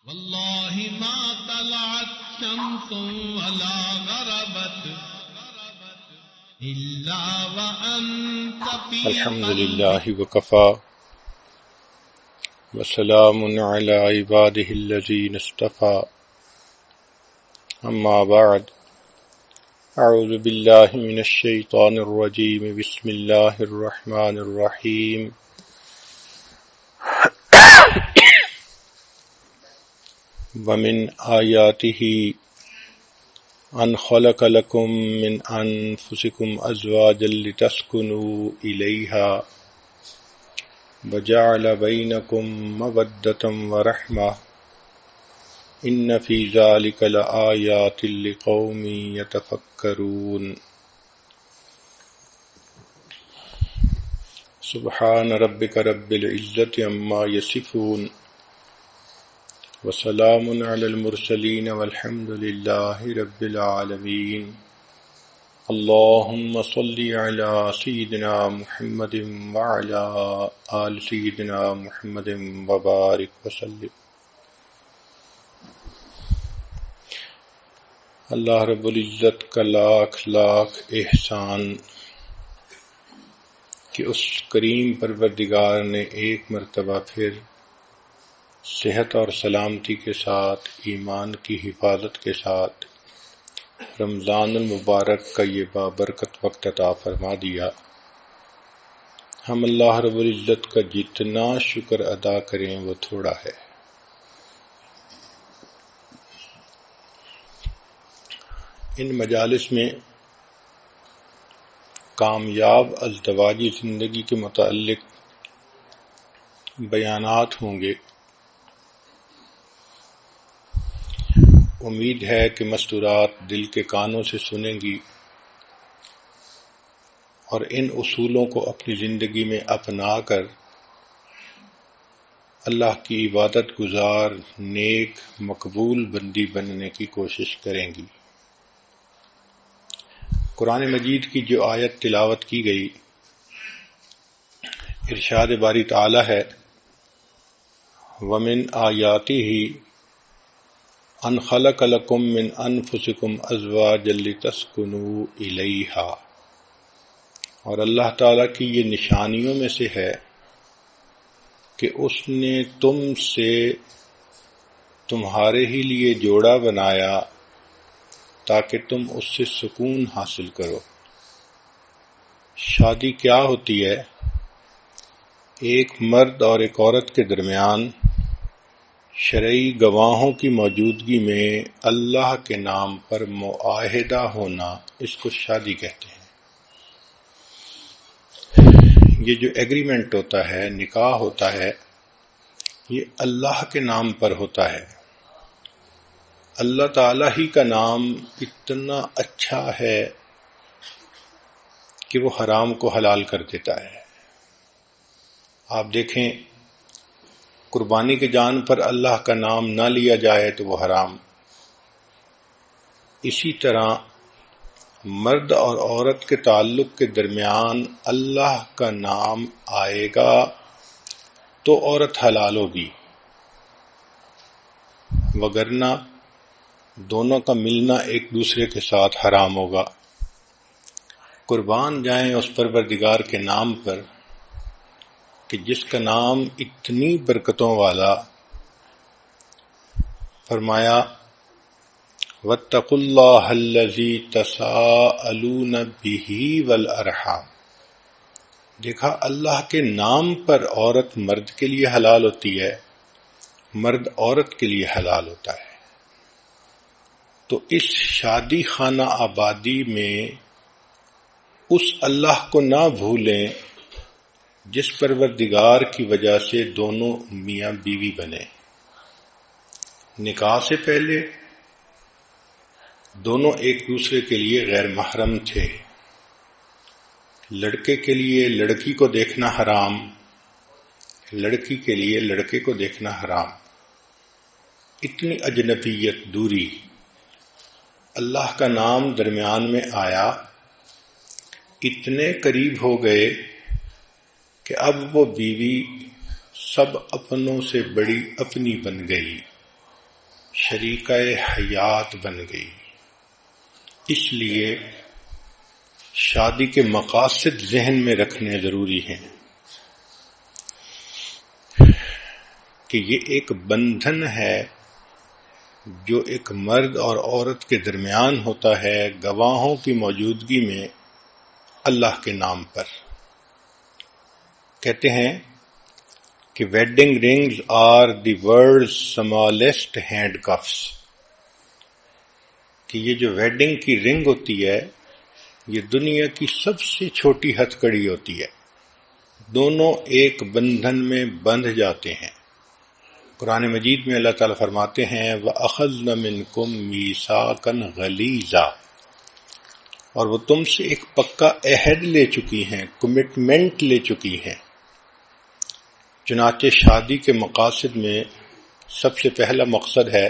والله ما طلعت شمس ولا غربت إلا وأنت في الحمد لله وكفى وسلام على عباده الذين اصطفى أما بعد أعوذ بالله من الشيطان الرجيم بسم الله الرحمن الرحيم ومن آياته أن خلق لكم من أنفسكم أزواجا لتسكنوا إليها وجعل بينكم مودة ورحمة إن في ذلك لآيات لقوم يتفكرون سبحان ربك رب العزة عما يصفون وسلام على المرسلين والحمد لله رب العالمين اللهم صل على سيدنا محمد وعلى آل سيدنا محمد وبارك وسلم۔ اللہ رب العزت کا لاکھ لاکھ احسان کہ اس کریم پروردگار نے ایک مرتبہ پھر صحت اور سلامتی کے ساتھ ایمان کی حفاظت کے ساتھ رمضان المبارک کا یہ بابرکت وقت عطا فرما دیا۔ ہم اللہ رب العزت کا جتنا شکر ادا کریں وہ تھوڑا ہے۔ ان مجالس میں کامیاب ازدواجی زندگی کے متعلق بیانات ہوں گے۔ امید ہے کہ مستورات دل کے کانوں سے سنیں گی اور ان اصولوں کو اپنی زندگی میں اپنا کر اللہ کی عبادت گزار نیک مقبول بندی بننے کی کوشش کریں گی۔ قرآن مجید کی جو آیت تلاوت کی گئی، ارشاد باری تعالی ہے وَمِنْ آیَاتِهِ ان خلق لکم من انفسکم ازواجا لتسکنوا الیہا، اور اللہ تعالیٰ کی یہ نشانیوں میں سے ہے کہ اس نے تم سے تمہارے ہی لیے جوڑا بنایا تاکہ تم اس سے سکون حاصل کرو۔ شادی کیا ہوتی ہے؟ ایک مرد اور ایک عورت کے درمیان شرعی گواہوں کی موجودگی میں اللہ کے نام پر معاہدہ ہونا، اس کو شادی کہتے ہیں۔ یہ جو ایگریمنٹ ہوتا ہے، نکاح ہوتا ہے، یہ اللہ کے نام پر ہوتا ہے۔ اللہ تعالیٰ ہی کا نام اتنا اچھا ہے کہ وہ حرام کو حلال کر دیتا ہے۔ آپ دیکھیں، قربانی کے جان پر اللہ کا نام نہ لیا جائے تو وہ حرام۔ اسی طرح مرد اور عورت کے تعلق کے درمیان اللہ کا نام آئے گا تو عورت حلال ہوگی، وگرنہ دونوں کا ملنا ایک دوسرے کے ساتھ حرام ہوگا۔ قربان جائیں اس پروردگار کے نام پر کہ جس کا نام اتنی برکتوں والا، فرمایا وَاتَّقُوا اللَّهَ الَّذِي تَسَاءَلُونَ بِهِ وَالْأَرْحَامَ۔ دیکھا، اللہ کے نام پر عورت مرد کے لیے حلال ہوتی ہے، مرد عورت کے لیے حلال ہوتا ہے۔ تو اس شادی خانہ آبادی میں اس اللہ کو نہ بھولیں جس پروردگار کی وجہ سے دونوں میاں بیوی بنے۔ نکاح سے پہلے دونوں ایک دوسرے کے لیے غیر محرم تھے۔ لڑکے کے لیے لڑکی کو دیکھنا حرام، لڑکی کے لیے لڑکے کو دیکھنا حرام۔ اتنی اجنبیت، دوری۔ اللہ کا نام درمیان میں آیا، اتنے قریب ہو گئے کہ اب وہ بیوی سب اپنوں سے بڑی اپنی بن گئی۔ شریکہ حیات بن گئی. اس لیے شادی کے مقاصد ذہن میں رکھنے ضروری ہیں کہ یہ ایک بندھن ہے جو ایک مرد اور عورت کے درمیان ہوتا ہے گواہوں کی موجودگی میں اللہ کے نام پر. کہتے ہیں کہ wedding rings are the world's smallest handcuffs, کہ یہ جو ویڈنگ کی رنگ ہوتی ہے یہ دنیا کی سب سے چھوٹی ہتھ کڑی ہوتی ہے. دونوں ایک بندھن میں بندھ جاتے ہیں. قرآن مجید میں اللہ تعالیٰ فرماتے ہیں وَأَخَذْنَ مِنْكُمْ مِيثَاقًا غَلِيظًا، اور وہ تم سے ایک پکا عہد لے چکی ہیں، کمٹمنٹ لے چکی ہیں. چنانچہ شادی کے مقاصد میں سب سے پہلا مقصد ہے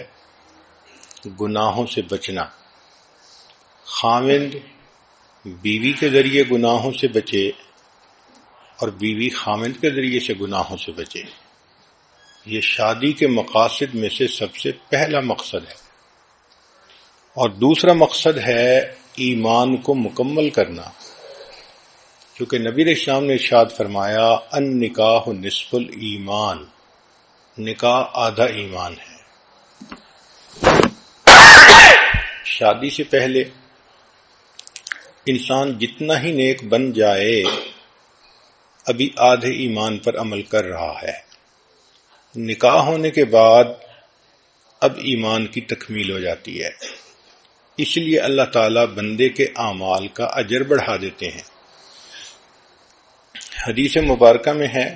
گناہوں سے بچنا. خاوند بیوی کے ذریعے گناہوں سے بچے اور بیوی خاوند کے ذریعے سے گناہوں سے بچے. یہ شادی کے مقاصد میں سے سب سے پہلا مقصد ہے. اور دوسرا مقصد ہے ایمان کو مکمل کرنا، کیونکہ نبی علیہ السلام نے ارشاد فرمایا النکاح نصف الایمان، نکاح آدھا ایمان ہے. شادی سے پہلے انسان جتنا ہی نیک بن جائے ابھی آدھے ایمان پر عمل کر رہا ہے. نکاح ہونے کے بعد اب ایمان کی تکمیل ہو جاتی ہے. اس لیے اللہ تعالیٰ بندے کے اعمال کا اجر بڑھا دیتے ہیں. حدیث مبارکہ میں ہے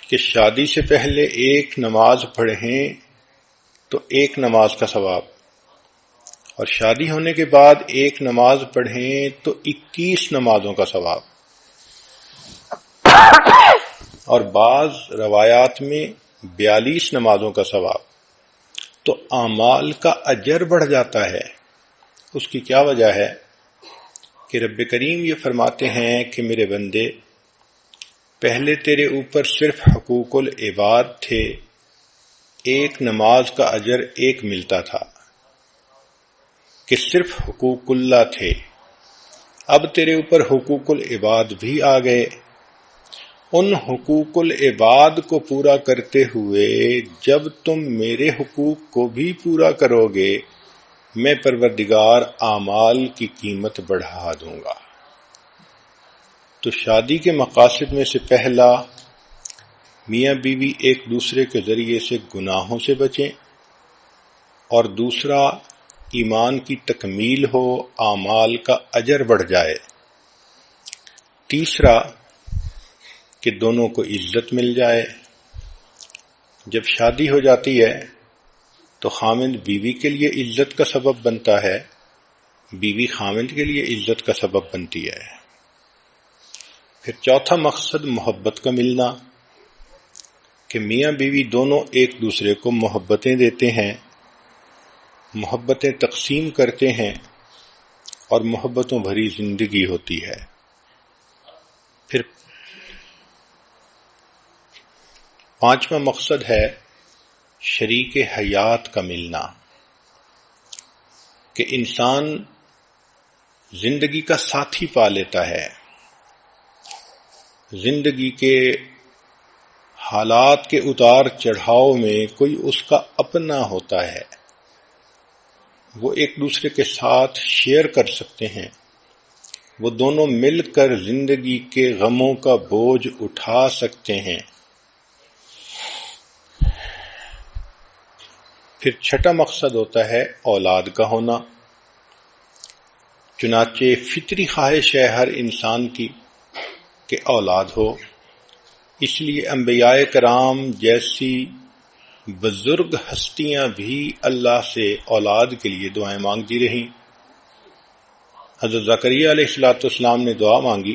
کہ شادی سے پہلے ایک نماز پڑھیں تو ایک نماز کا ثواب، اور شادی ہونے کے بعد ایک نماز پڑھیں تو 21 نمازوں کا ثواب، اور بعض روایات میں 42 نمازوں کا ثواب. تو اعمال کا اجر بڑھ جاتا ہے. اس کی کیا وجہ ہے کہ رب کریم یہ فرماتے ہیں کہ میرے بندے پہلے تیرے اوپر صرف حقوق العباد تھے، ایک نماز کا اجر ایک ملتا تھا کہ صرف حقوق اللہ تھے. اب تیرے اوپر حقوق العباد بھی آ گئے. ان حقوق العباد کو پورا کرتے ہوئے جب تم میرے حقوق کو بھی پورا کرو گے میں پروردگار اعمال کی قیمت بڑھا دوں گا. تو شادی کے مقاصد میں سے پہلا میاں بیوی ایک دوسرے کے ذریعے سے گناہوں سے بچیں، اور دوسرا ایمان کی تکمیل ہو، اعمال کا اجر بڑھ جائے. تیسرا کہ دونوں کو عزت مل جائے. جب شادی ہو جاتی ہے تو خاوند بیوی کے لیے عزت کا سبب بنتا ہے، بیوی خاوند کے لیے عزت کا سبب بنتی ہے. پھر چوتھا مقصد محبت کا ملنا، کہ میاں بیوی دونوں ایک دوسرے کو محبتیں دیتے ہیں، محبتیں تقسیم کرتے ہیں، اور محبتوں بھری زندگی ہوتی ہے. پھر پانچواں مقصد ہے شریک حیات کا ملنا، کہ انسان زندگی کا ساتھی پا لیتا ہے. زندگی کے حالات کے اتار چڑھاؤ میں کوئی اس کا اپنا ہوتا ہے، وہ ایک دوسرے کے ساتھ شیئر کر سکتے ہیں. وہ دونوں مل کر زندگی کے غموں کا بوجھ اٹھا سکتے ہیں. پھر چھٹا مقصد ہوتا ہے اولاد کا ہونا. چنانچہ فطری خواہش ہے ہر انسان کی کہ اولاد ہو. اس لیے انبیاء کرام جیسی بزرگ ہستیاں بھی اللہ سے اولاد کے لیے دعائیں مانگتی رہیں. حضرت زکریا علیہ السلام نے دعا مانگی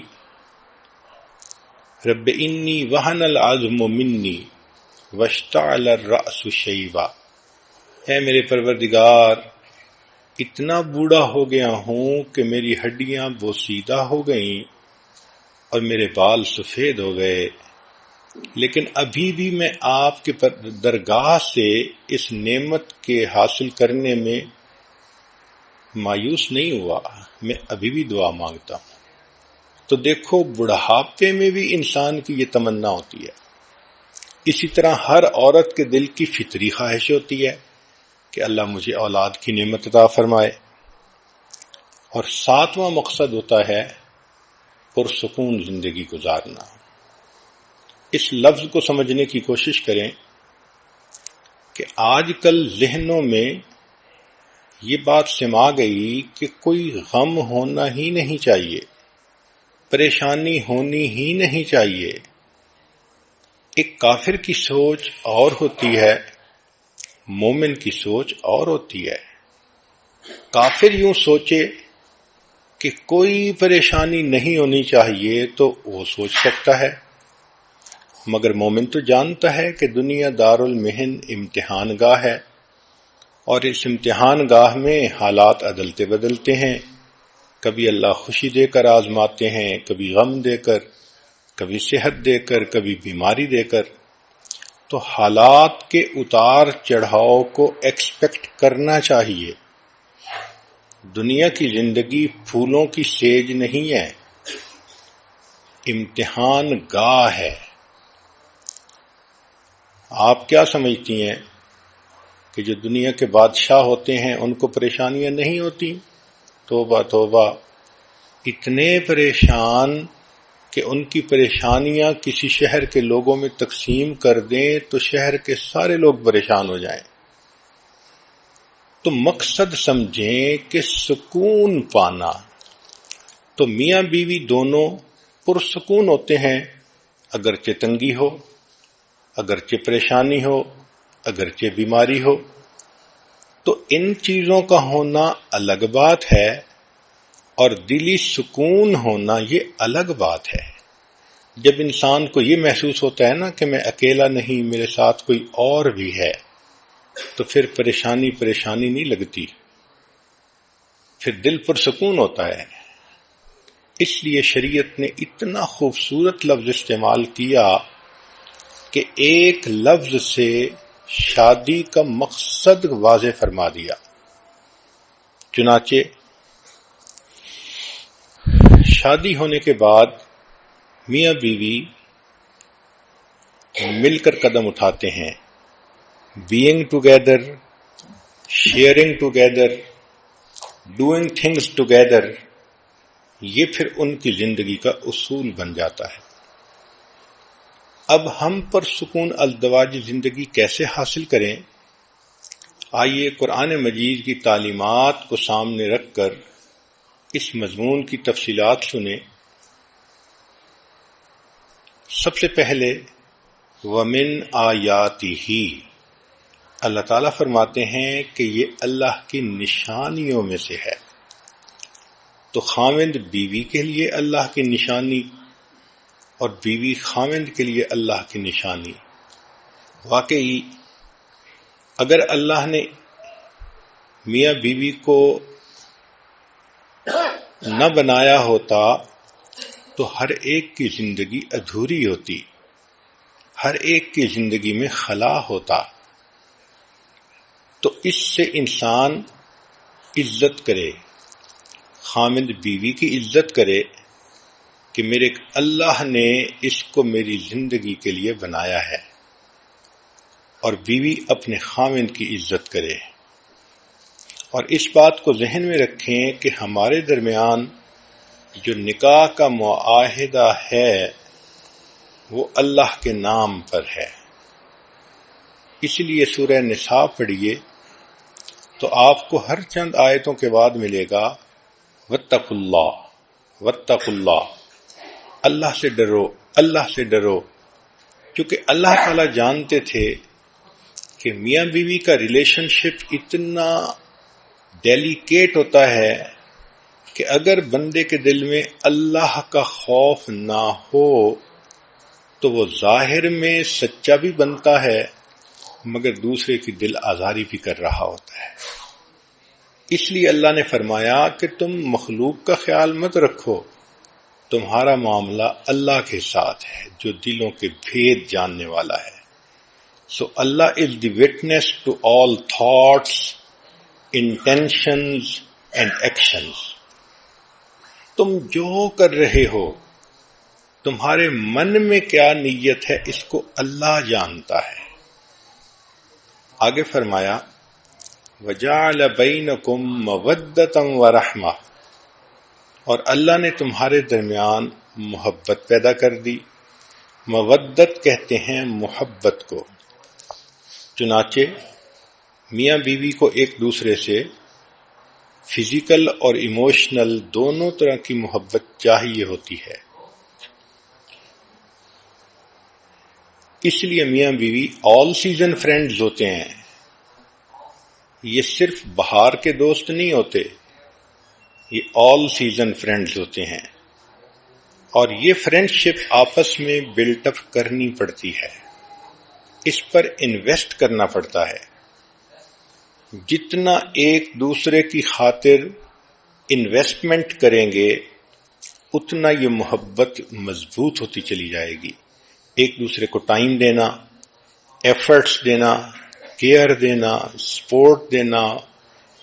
رب انی وہن العظم منی واشتعل الرأس شیبا، اے میرے پروردگار اتنا بوڑھا ہو گیا ہوں کہ میری ہڈیاں بوسیدہ ہو گئیں اور میرے بال سفید ہو گئے. لیکن ابھی بھی میں آپ کے درگاہ سے اس نعمت کے حاصل کرنے میں مایوس نہیں ہوا، میں ابھی بھی دعا مانگتا ہوں۔ تو دیکھو، بڑھاپے میں بھی انسان کی یہ تمنا ہوتی ہے۔ اسی طرح ہر عورت کے دل کی فطری خواہش ہوتی ہے کہ اللہ مجھے اولاد کی نعمت عطا فرمائے۔ اور 7واں مقصد ہوتا ہے پرسکون زندگی گزارنا۔ اس لفظ کو سمجھنے کی کوشش کریں کہ آج کل ذہنوں میں یہ بات سما گئی کہ کوئی غم ہونا ہی نہیں چاہیے، پریشانی ہونی ہی نہیں چاہیے۔ ایک کافر کی سوچ اور ہوتی ہے، مومن کی سوچ اور ہوتی ہے۔ کافر یوں سوچے کہ کوئی پریشانی نہیں ہونی چاہیے تو وہ سوچ سکتا ہے، مگر مومن تو جانتا ہے کہ دنیا دارالمحن امتحان گاہ ہے، اور اس امتحان گاہ میں حالات عدلتے بدلتے ہیں۔ کبھی اللہ خوشی دے کر آزماتے ہیں، کبھی غم دے کر، کبھی صحت دے کر، کبھی بیماری دے کر۔ تو حالات کے اتار چڑھاؤ کو ایکسپیکٹ کرنا چاہیے۔ دنیا کی زندگی پھولوں کی سیج نہیں ہے، امتحان گاہ ہے۔ آپ کیا سمجھتی ہیں کہ جو دنیا کے بادشاہ ہوتے ہیں ان کو پریشانیاں نہیں ہوتی؟ توبہ توبہ، اتنے پریشان کہ ان کی پریشانیاں کسی شہر کے لوگوں میں تقسیم کر دیں تو شہر کے سارے لوگ پریشان ہو جائیں۔ تو مقصد سمجھیں کہ سکون پانا۔ تو میاں بیوی دونوں پرسکون ہوتے ہیں، اگرچہ تنگی ہو، اگرچہ پریشانی ہو، اگرچہ بیماری ہو۔ تو ان چیزوں کا ہونا الگ بات ہے، اور دلی سکون ہونا یہ الگ بات ہے۔ جب انسان کو یہ محسوس ہوتا ہے نا کہ میں اکیلا نہیں، میرے ساتھ کوئی اور بھی ہے، تو پھر پریشانی نہیں لگتی، پھر دل پرسکون ہوتا ہے۔ اس لیے شریعت نے اتنا خوبصورت لفظ استعمال کیا کہ ایک لفظ سے شادی کا مقصد واضح فرما دیا۔ چنانچہ شادی ہونے کے بعد میاں بیوی مل کر قدم اٹھاتے ہیں، being together, sharing together, doing things together، یہ پھر ان کی زندگی کا اصول بن جاتا ہے۔ اب ہم پر سکون ازدواجی زندگی کیسے حاصل کریں؟ آئیے قرآن مجید کی تعلیمات کو سامنے رکھ کر اس مضمون کی تفصیلات سنیں۔ سب سے پہلے وَمِنْ آیَاتِهِ، اللہ تعالیٰ فرماتے ہیں کہ یہ اللہ کی نشانیوں میں سے ہے۔ تو خاوند بیوی کے لیے اللہ کی نشانی اور بیوی خاوند کے لیے اللہ کی نشانی۔ واقعی اگر اللہ نے میاں بیوی کو نہ بنایا ہوتا تو ہر ایک کی زندگی ادھوری ہوتی، ہر ایک کی زندگی میں خلا ہوتا۔ تو اس سے انسان عزت کرے، خامد بیوی کی عزت کرے کہ میرے اللہ نے اس کو میری زندگی کے لیے بنایا ہے، اور بیوی اپنے خامد کی عزت کرے۔ اور اس بات کو ذہن میں رکھیں کہ ہمارے درمیان جو نکاح کا معاہدہ ہے وہ اللہ کے نام پر ہے۔ اس لیے سورہ نساء پڑھیے تو آپ کو ہر چند آیتوں کے بعد ملے گا واتقوا اللہ، واتقوا اللہ، اللہ سے ڈرو، اللہ سے ڈرو، کیونکہ اللہ تعالیٰ جانتے تھے کہ میاں بیوی کا ریلیشن شپ اتنا ڈیلیکیٹ ہوتا ہے کہ اگر بندے کے دل میں اللہ کا خوف نہ ہو تو وہ ظاہر میں سچا بھی بنتا ہے مگر دوسرے کی دل آزاری بھی کر رہا ہوتا ہے۔ اس لیے اللہ نے فرمایا کہ تم مخلوق کا خیال مت رکھو، تمہارا معاملہ اللہ کے ساتھ ہے جو دلوں کے بھید جاننے والا ہے. So Allah is the witness to all thoughts, intentions and actions. تم جو کر رہے ہو، تمہارے من میں کیا نیت ہے، اس کو اللہ جانتا ہے. آگے فرمایا وَجَعَلَ بَيْنَكُمْ مَوَدَّةً وَرَحْمَةً، اور اللہ نے تمہارے درمیان محبت پیدا کر دی. مودت کہتے ہیں محبت کو. چنانچہ میاں بیوی کو ایک دوسرے سے فزیکل اور ایموشنل دونوں طرح کی محبت چاہیے ہوتی ہے. اس لیے میاں بیوی آل سیزن فرینڈز ہوتے ہیں. یہ صرف بہار کے دوست نہیں ہوتے، یہ آل سیزن فرینڈز ہوتے ہیں. اور یہ فرینڈشپ آپس میں بلٹ اپ کرنی پڑتی ہے، اس پر انویسٹ کرنا پڑتا ہے. جتنا ایک دوسرے کی خاطر انویسٹمنٹ کریں گے اتنا یہ محبت مضبوط ہوتی چلی جائے گی. ایک دوسرے کو ٹائم دینا، ایفرٹس دینا، کیئر دینا، سپورٹ دینا،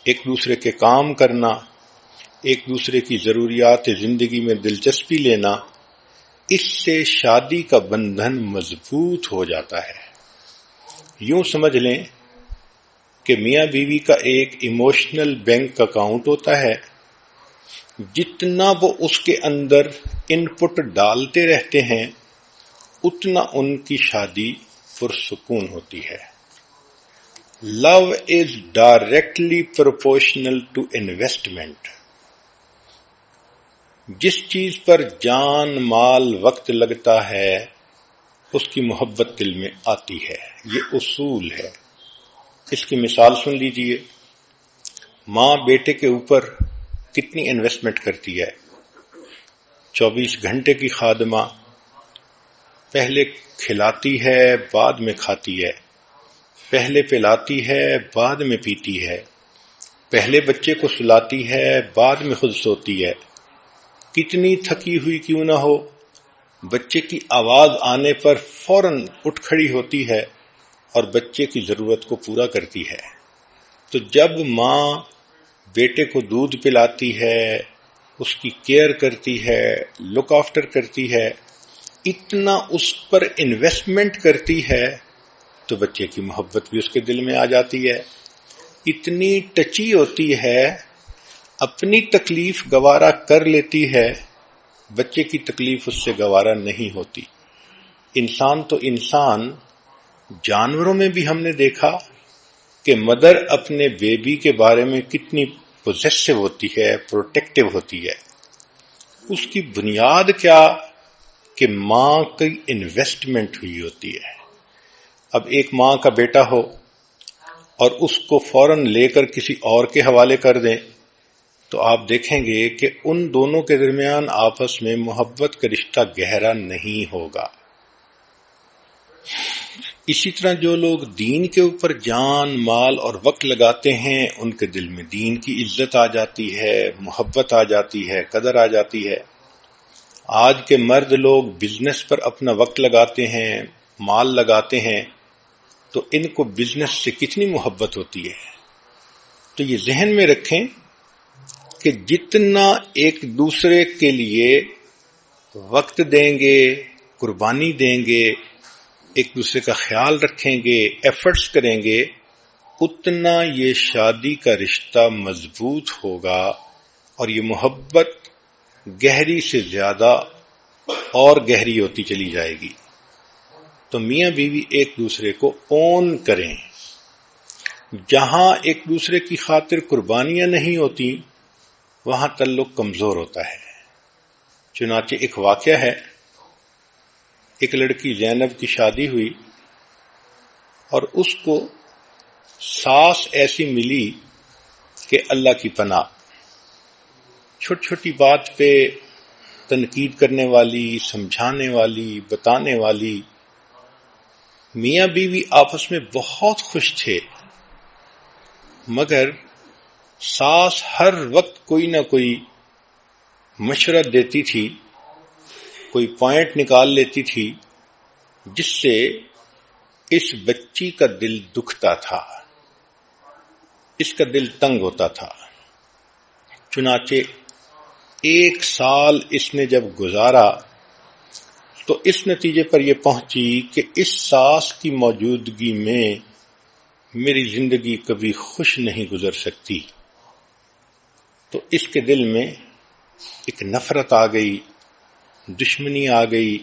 ایک دوسرے کے کام کرنا، ایک دوسرے کی ضروریات زندگی میں دلچسپی لینا، اس سے شادی کا بندھن مضبوط ہو جاتا ہے. یوں سمجھ لیں کہ میاں بیوی کا ایک ایموشنل بینک اکاؤنٹ ہوتا ہے. جتنا وہ اس کے اندر ان پٹ ڈالتے رہتے ہیں اتنا ان کی شادی پرسکون ہوتی ہے. Love is directly proportional to investment. جس چیز پر جان مال وقت لگتا ہے اس کی محبت دل میں آتی ہے. یہ اصول ہے. اس کی مثال سن لیجئے. ماں بیٹے کے اوپر کتنی انویسٹمنٹ کرتی ہے. 24 گھنٹے کی خادمہ، پہلے کھلاتی ہے بعد میں کھاتی ہے، پہلے پلاتی ہے بعد میں پیتی ہے، پہلے بچے کو سلاتی ہے بعد میں خود سوتی ہے. کتنی تھکی ہوئی کیوں نہ ہو، بچے کی آواز آنے پر فوراً اٹھ کھڑی ہوتی ہے اور بچے کی ضرورت کو پورا کرتی ہے. تو جب ماں بیٹے کو دودھ پلاتی ہے، اس کی کیئر کرتی ہے، لک آفٹر کرتی ہے، اتنا اس پر انویسٹمنٹ کرتی ہے تو بچے کی محبت بھی اس کے دل میں آ جاتی ہے. اتنی ٹچی ہوتی ہے، اپنی تکلیف گوارا کر لیتی ہے، بچے کی تکلیف اس سے گوارا نہیں ہوتی. انسان تو انسان، جانوروں میں بھی ہم نے دیکھا کہ مدر اپنے بیبی کے بارے میں کتنی پوزیسو ہوتی ہے، پروٹیکٹیو ہوتی ہے. اس کی بنیاد کیا کہ ماں کی انویسٹمنٹ ہوئی ہوتی ہے. اب ایک ماں کا بیٹا ہو اور اس کو فوراً لے کر کسی اور کے حوالے کر دیں تو آپ دیکھیں گے کہ ان دونوں کے درمیان آپس میں محبت کا رشتہ گہرا نہیں ہوگا. اسی طرح جو لوگ دین کے اوپر جان مال اور وقت لگاتے ہیں ان کے دل میں دین کی عزت آ جاتی ہے، محبت آ جاتی ہے، قدر آ جاتی ہے. آج کے مرد لوگ بزنس پر اپنا وقت لگاتے ہیں، مال لگاتے ہیں، تو ان کو بزنس سے کتنی محبت ہوتی ہے. تو یہ ذہن میں رکھیں کہ جتنا ایک دوسرے کے لیے وقت دیں گے، قربانی دیں گے، ایک دوسرے کا خیال رکھیں گے، ایفرٹس کریں گے، اتنا یہ شادی کا رشتہ مضبوط ہوگا اور یہ محبت گہری سے زیادہ اور گہری ہوتی چلی جائے گی. تو میاں بیوی ایک دوسرے کو اون کریں. جہاں ایک دوسرے کی خاطر قربانیاں نہیں ہوتی وہاں تعلق کمزور ہوتا ہے. چنانچہ ایک واقعہ ہے، ایک لڑکی زینب کی شادی ہوئی اور اس کو ساس ایسی ملی کہ اللہ کی پناہ. چھوٹی چھوٹی بات پہ تنقید کرنے والی، سمجھانے والی، بتانے والی. میاں بیوی آپس میں بہت خوش تھے، مگر ساس ہر وقت کوئی نہ کوئی مشورہ دیتی تھی کوئی پوائنٹ نکال لیتی تھی جس سے اس بچی کا دل دکھتا تھا، اس کا دل تنگ ہوتا تھا۔ چنانچہ 1 سال اس نے جب گزارا تو اس نتیجے پر یہ پہنچی کہ اس ساس کی موجودگی میں میری زندگی کبھی خوش نہیں گزر سکتی۔ تو اس کے دل میں ایک نفرت آ گئی، دشمنی آ گئی،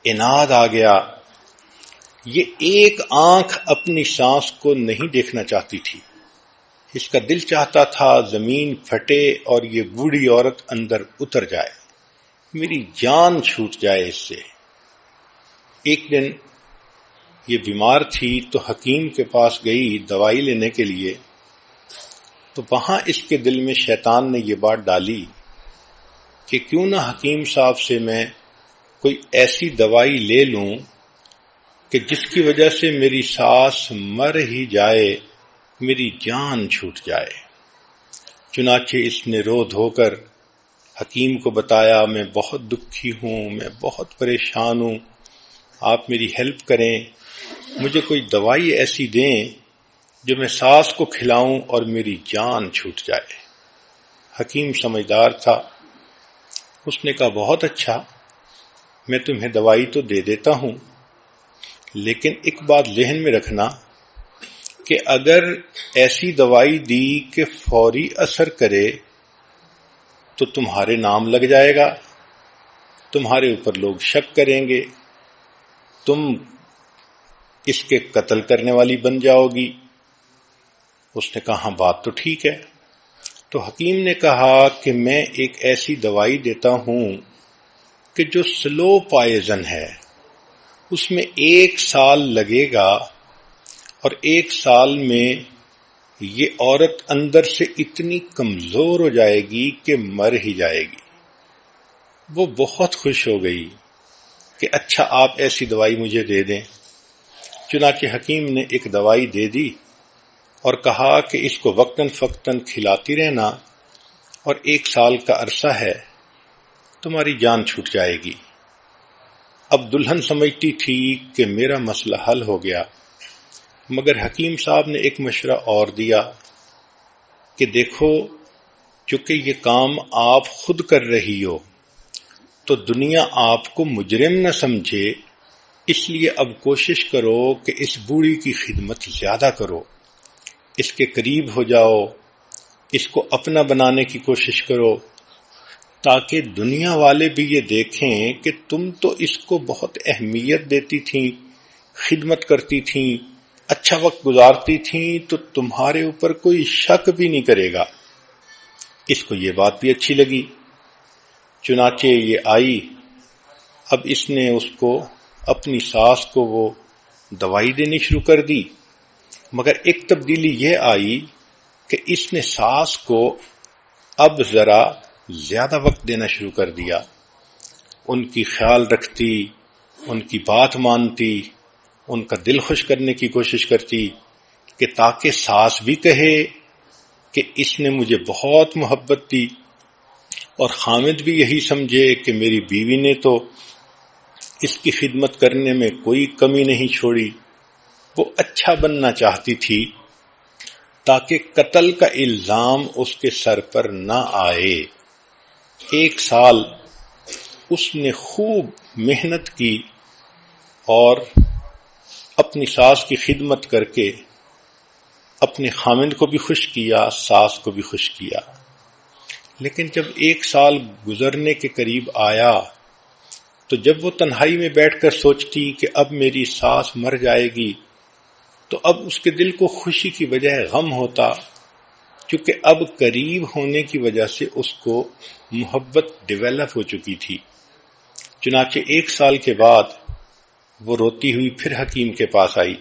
عناد آ گیا۔ یہ ایک آنکھ اپنی سانس کو نہیں دیکھنا چاہتی تھی، اس کا دل چاہتا تھا زمین پھٹے اور یہ بوڑھی عورت اندر اتر جائے، میری جان چھوٹ جائے اس سے۔ ایک دن یہ بیمار تھی تو حکیم کے پاس گئی دوائی لینے کے لیے، تو وہاں اس کے دل میں شیطان نے یہ بات ڈالی کہ کیوں نہ حکیم صاحب سے میں کوئی ایسی دوائی لے لوں کہ جس کی وجہ سے میری ساس مر ہی جائے، میری جان چھوٹ جائے۔ چنانچہ اس نے رو دھو کر حکیم کو بتایا، میں بہت دکھی ہوں، میں بہت پریشان ہوں، آپ میری ہیلپ کریں، مجھے کوئی دوائی ایسی دیں جو میں ساس کو کھلاؤں اور میری جان چھوٹ جائے۔ حکیم سمجھدار تھا، اس نے کہا بہت اچھا، میں تمہیں دوائی تو دے دیتا ہوں، لیکن ایک بات ذہن میں رکھنا کہ اگر ایسی دوائی دی کہ فوری اثر کرے تو تمہارے نام لگ جائے گا، تمہارے اوپر لوگ شک کریں گے، تم اس کے قتل کرنے والی بن جاؤ گی۔ اس نے کہا ہاں بات تو ٹھیک ہے۔ تو حکیم نے کہا کہ میں ایک ایسی دوائی دیتا ہوں کہ جو سلو پوائزن ہے، اس میں 1 سال لگے گا اور 1 سال میں یہ عورت اندر سے اتنی کمزور ہو جائے گی کہ مر ہی جائے گی۔ وہ بہت خوش ہو گئی کہ اچھا آپ ایسی دوائی مجھے دے دیں۔ چنانچہ حکیم نے ایک دوائی دے دی اور کہا کہ اس کو وقتاً فوقتاً کھلاتی رہنا، اور 1 سال کا عرصہ ہے، تمہاری جان چھوٹ جائے گی۔ اب دلہن سمجھتی تھی کہ میرا مسئلہ حل ہو گیا، مگر حکیم صاحب نے ایک مشورہ اور دیا کہ دیکھو، چونکہ یہ کام آپ خود کر رہی ہو تو دنیا آپ کو مجرم نہ سمجھے، اس لیے اب کوشش کرو کہ اس بوڑھی کی خدمت زیادہ کرو، اس کے قریب ہو جاؤ، اس کو اپنا بنانے کی کوشش کرو، تاکہ دنیا والے بھی یہ دیکھیں کہ تم تو اس کو بہت اہمیت دیتی تھیں، خدمت کرتی تھیں، اچھا وقت گزارتی تھیں، تو تمہارے اوپر کوئی شک بھی نہیں کرے گا۔ اس کو یہ بات بھی اچھی لگی، چنانچہ یہ آئی۔ اب اس نے اس کو اپنی ساس کو وہ دوائی دینی شروع کر دی، مگر ایک تبدیلی یہ آئی کہ اس نے ساس کو اب ذرا زیادہ وقت دینا شروع کر دیا، ان کی خیال رکھتی، ان کی بات مانتی، ان کا دل خوش کرنے کی کوشش کرتی کہ تاکہ ساس بھی کہے کہ اس نے مجھے بہت محبت دی، اور خامد بھی یہی سمجھے کہ میری بیوی نے تو اس کی خدمت کرنے میں کوئی کمی نہیں چھوڑی۔ وہ اچھا بننا چاہتی تھی تاکہ قتل کا الزام اس کے سر پر نہ آئے۔ 1 سال اس نے خوب محنت کی اور اپنی ساس کی خدمت کر کے اپنے خامند کو بھی خوش کیا، ساس کو بھی خوش کیا۔ لیکن جب 1 سال گزرنے کے قریب آیا تو جب وہ تنہائی میں بیٹھ کر سوچتی کہ اب میری ساس مر جائے گی، تو اب اس کے دل کو خوشی کی بجائے غم ہوتا، کیونکہ اب قریب ہونے کی وجہ سے اس کو محبت ڈیولپ ہو چکی تھی۔ چنانچہ 1 سال کے بعد وہ روتی ہوئی پھر حکیم کے پاس آئی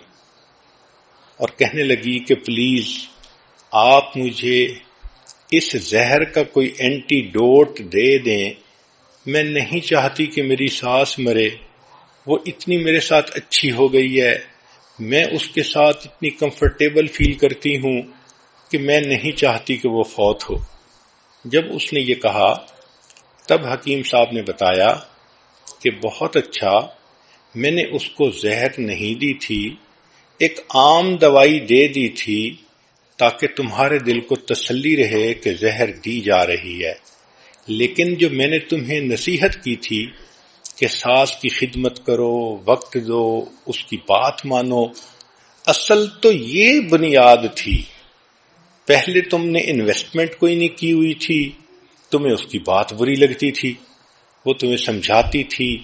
اور کہنے لگی کہ پلیز آپ مجھے اس زہر کا کوئی اینٹی ڈوٹ دے دیں، میں نہیں چاہتی کہ میری ساس مرے، وہ اتنی میرے ساتھ اچھی ہو گئی ہے، میں اس کے ساتھ اتنی کمفرٹیبل فیل کرتی ہوں کہ میں نہیں چاہتی کہ وہ فوت ہو۔ جب اس نے یہ کہا تب حکیم صاحب نے بتایا کہ بہت اچھا، میں نے اس کو زہر نہیں دی تھی، ایک عام دوائی دے دی تھی تاکہ تمہارے دل کو تسلی رہے کہ زہر دی جا رہی ہے، لیکن جو میں نے تمہیں نصیحت کی تھی کہ ساس کی خدمت کرو، وقت دو، اس کی بات مانو، اصل تو یہ بنیاد تھی۔ پہلے تم نے انویسٹمنٹ کوئی نہیں کی ہوئی تھی، تمہیں اس کی بات بری لگتی تھی، وہ تمہیں سمجھاتی تھی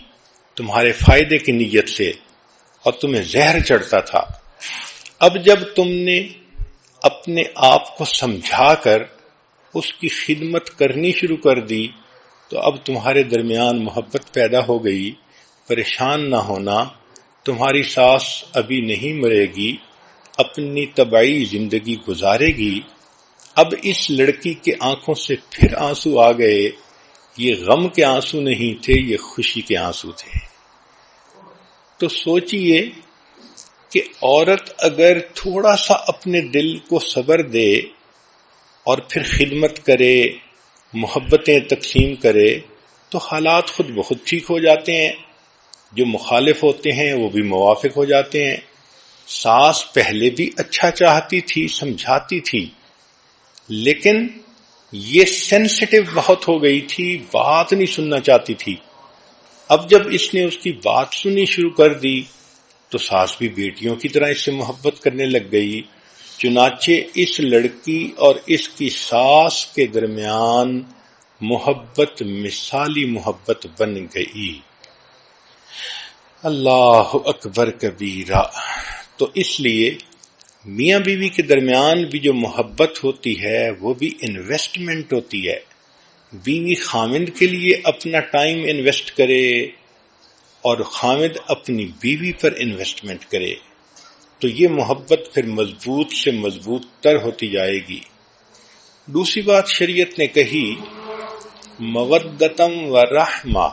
تمہارے فائدے کی نیت سے، اور تمہیں زہر چڑھتا تھا۔ اب جب تم نے اپنے آپ کو سمجھا کر اس کی خدمت کرنی شروع کر دی تو اب تمہارے درمیان محبت پیدا ہو گئی۔ پریشان نہ ہونا، تمہاری ساس ابھی نہیں مرے گی، اپنی طبعی زندگی گزارے گی۔ اب اس لڑکی کے آنکھوں سے پھر آنسو آ گئے، یہ غم کے آنسو نہیں تھے، یہ خوشی کے آنسو تھے۔ تو سوچئے کہ عورت اگر تھوڑا سا اپنے دل کو صبر دے اور پھر خدمت کرے، محبتیں تقسیم کرے، تو حالات خود بخود ٹھیک ہو جاتے ہیں۔ جو مخالف ہوتے ہیں وہ بھی موافق ہو جاتے ہیں۔ ساس پہلے بھی اچھا چاہتی تھی، سمجھاتی تھی، لیکن یہ سینسٹیو بہت ہو گئی تھی، بات نہیں سننا چاہتی تھی۔ اب جب اس نے اس کی بات سنی شروع کر دی تو ساس بھی بیٹیوں کی طرح اس سے محبت کرنے لگ گئی۔ چنانچہ اس لڑکی اور اس کی ساس کے درمیان محبت مثالی محبت بن گئی۔ اللہ اکبر کبیرہ۔ تو اس لیے میاں بیوی کے درمیان بھی جو محبت ہوتی ہے وہ بھی انویسٹمنٹ ہوتی ہے۔ بیوی خامند کے لیے اپنا ٹائم انویسٹ کرے اور خامند اپنی بیوی پر انویسٹمنٹ کرے تو یہ محبت پھر مضبوط سے مضبوط تر ہوتی جائے گی۔ دوسری بات شریعت نے کہی مودتم و رحمہ،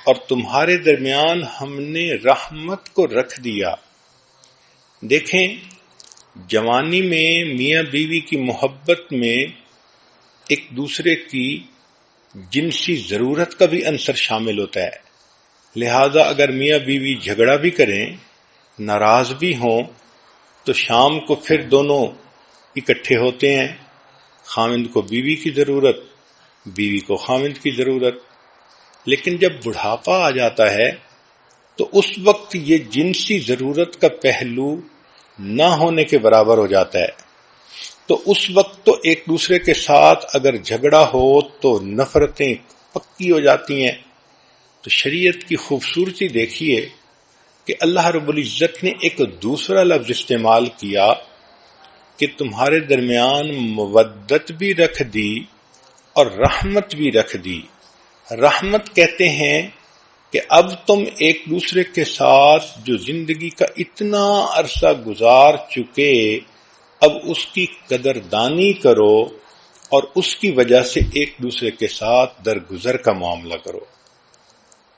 اور تمہارے درمیان ہم نے رحمت کو رکھ دیا۔ دیکھیں، جوانی میں میاں بیوی کی محبت میں ایک دوسرے کی جنسی ضرورت کا بھی عنصر شامل ہوتا ہے، لہذا اگر میاں بیوی جھگڑا بھی کریں، ناراض بھی ہوں، تو شام کو پھر دونوں اکٹھے ہوتے ہیں، خامند کو بیوی کی ضرورت، بیوی کو خامند کی ضرورت۔ لیکن جب بڑھاپا آ جاتا ہے تو اس وقت یہ جنسی ضرورت کا پہلو نہ ہونے کے برابر ہو جاتا ہے، تو اس وقت تو ایک دوسرے کے ساتھ اگر جھگڑا ہو تو نفرتیں پکی ہو جاتی ہیں۔ تو شریعت کی خوبصورتی دیکھیے کہ اللہ رب العزت نے ایک دوسرا لفظ استعمال کیا کہ تمہارے درمیان مودت بھی رکھ دی اور رحمت بھی رکھ دی۔ رحمت کہتے ہیں کہ اب تم ایک دوسرے کے ساتھ جو زندگی کا اتنا عرصہ گزار چکے، اب اس کی قدردانی کرو اور اس کی وجہ سے ایک دوسرے کے ساتھ درگزر کا معاملہ کرو۔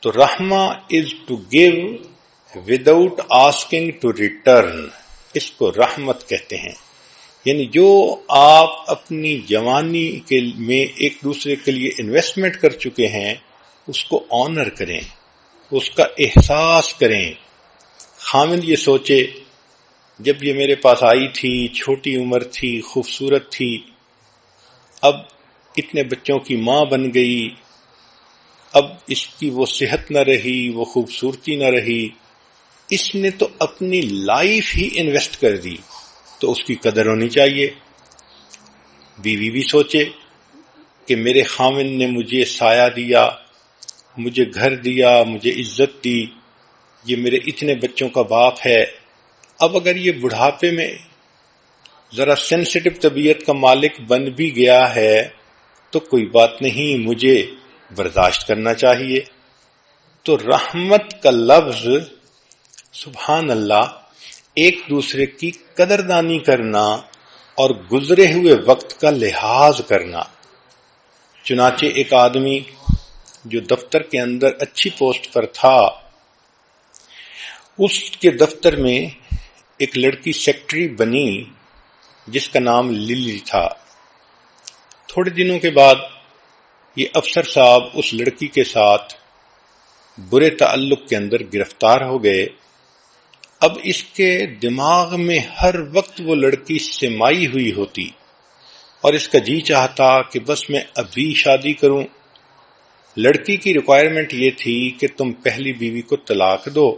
تو رحمہ is to give without asking to return, اس کو رحمت کہتے ہیں۔ یعنی جو آپ اپنی جوانی میں ایک دوسرے کے لیے انویسٹمنٹ کر چکے ہیں اس کو آنر کریں، اس کا احساس کریں۔ خامند یہ سوچے جب یہ میرے پاس آئی تھی، چھوٹی عمر تھی، خوبصورت تھی، اب اتنے بچوں کی ماں بن گئی، اب اس کی وہ صحت نہ رہی، وہ خوبصورتی نہ رہی، اس نے تو اپنی لائف ہی انویسٹ کر دی، تو اس کی قدر ہونی چاہیے۔ بیوی بھی سوچے کہ میرے خامند نے مجھے سایہ دیا، مجھے گھر دیا، مجھے عزت دی، یہ میرے اتنے بچوں کا باپ ہے، اب اگر یہ بڑھاپے میں ذرا سینسٹیو طبیعت کا مالک بن بھی گیا ہے تو کوئی بات نہیں، مجھے برداشت کرنا چاہیے۔ تو رحمت کا لفظ، سبحان اللہ، ایک دوسرے کی قدردانی کرنا اور گزرے ہوئے وقت کا لحاظ کرنا۔ چنانچہ ایک آدمی جو دفتر کے اندر اچھی پوسٹ پر تھا، اس کے دفتر میں ایک لڑکی سیکرٹری بنی جس کا نام للی تھا۔ تھوڑے دنوں کے بعد یہ افسر صاحب اس لڑکی کے ساتھ برے تعلق کے اندر گرفتار ہو گئے۔ اب اس کے دماغ میں ہر وقت وہ لڑکی سمائی ہوئی ہوتی اور اس کا جی چاہتا کہ بس میں ابھی شادی کروں۔ لڑکی کی ریکوائرمنٹ یہ تھی کہ تم پہلی بیوی کو طلاق دو،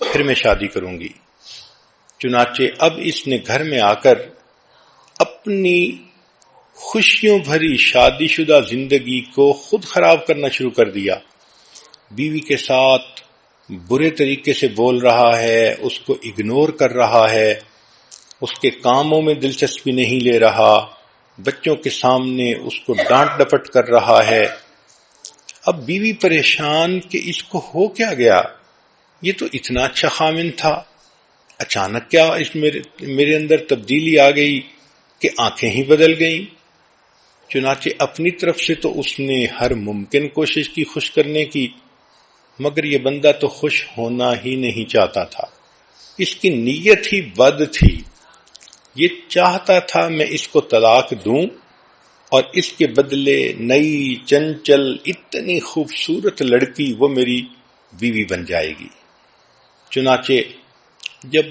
پھر میں شادی کروں گی۔ چنانچہ اب اس نے گھر میں آ کر اپنی خوشیوں بھری شادی شدہ زندگی کو خود خراب کرنا شروع کر دیا۔ بیوی کے ساتھ برے طریقے سے بول رہا ہے، اس کو اگنور کر رہا ہے، اس کے کاموں میں دلچسپی نہیں لے رہا، بچوں کے سامنے اس کو ڈانٹ ڈپٹ کر رہا ہے۔ اب بیوی پریشان کہ اس کو ہو کیا گیا، یہ تو اتنا اچھا خامن تھا، اچانک کیا اس میرے اندر تبدیلی آ گئی کہ آنکھیں ہی بدل گئیں۔ چنانچہ اپنی طرف سے تو اس نے ہر ممکن کوشش کی خوش کرنے کی، مگر یہ بندہ تو خوش ہونا ہی نہیں چاہتا تھا، اس کی نیت ہی بد تھی۔ یہ چاہتا تھا میں اس کو طلاق دوں اور اس کے بدلے نئی چنچل اتنی خوبصورت لڑکی وہ میری بیوی بن جائے گی۔ چنانچہ جب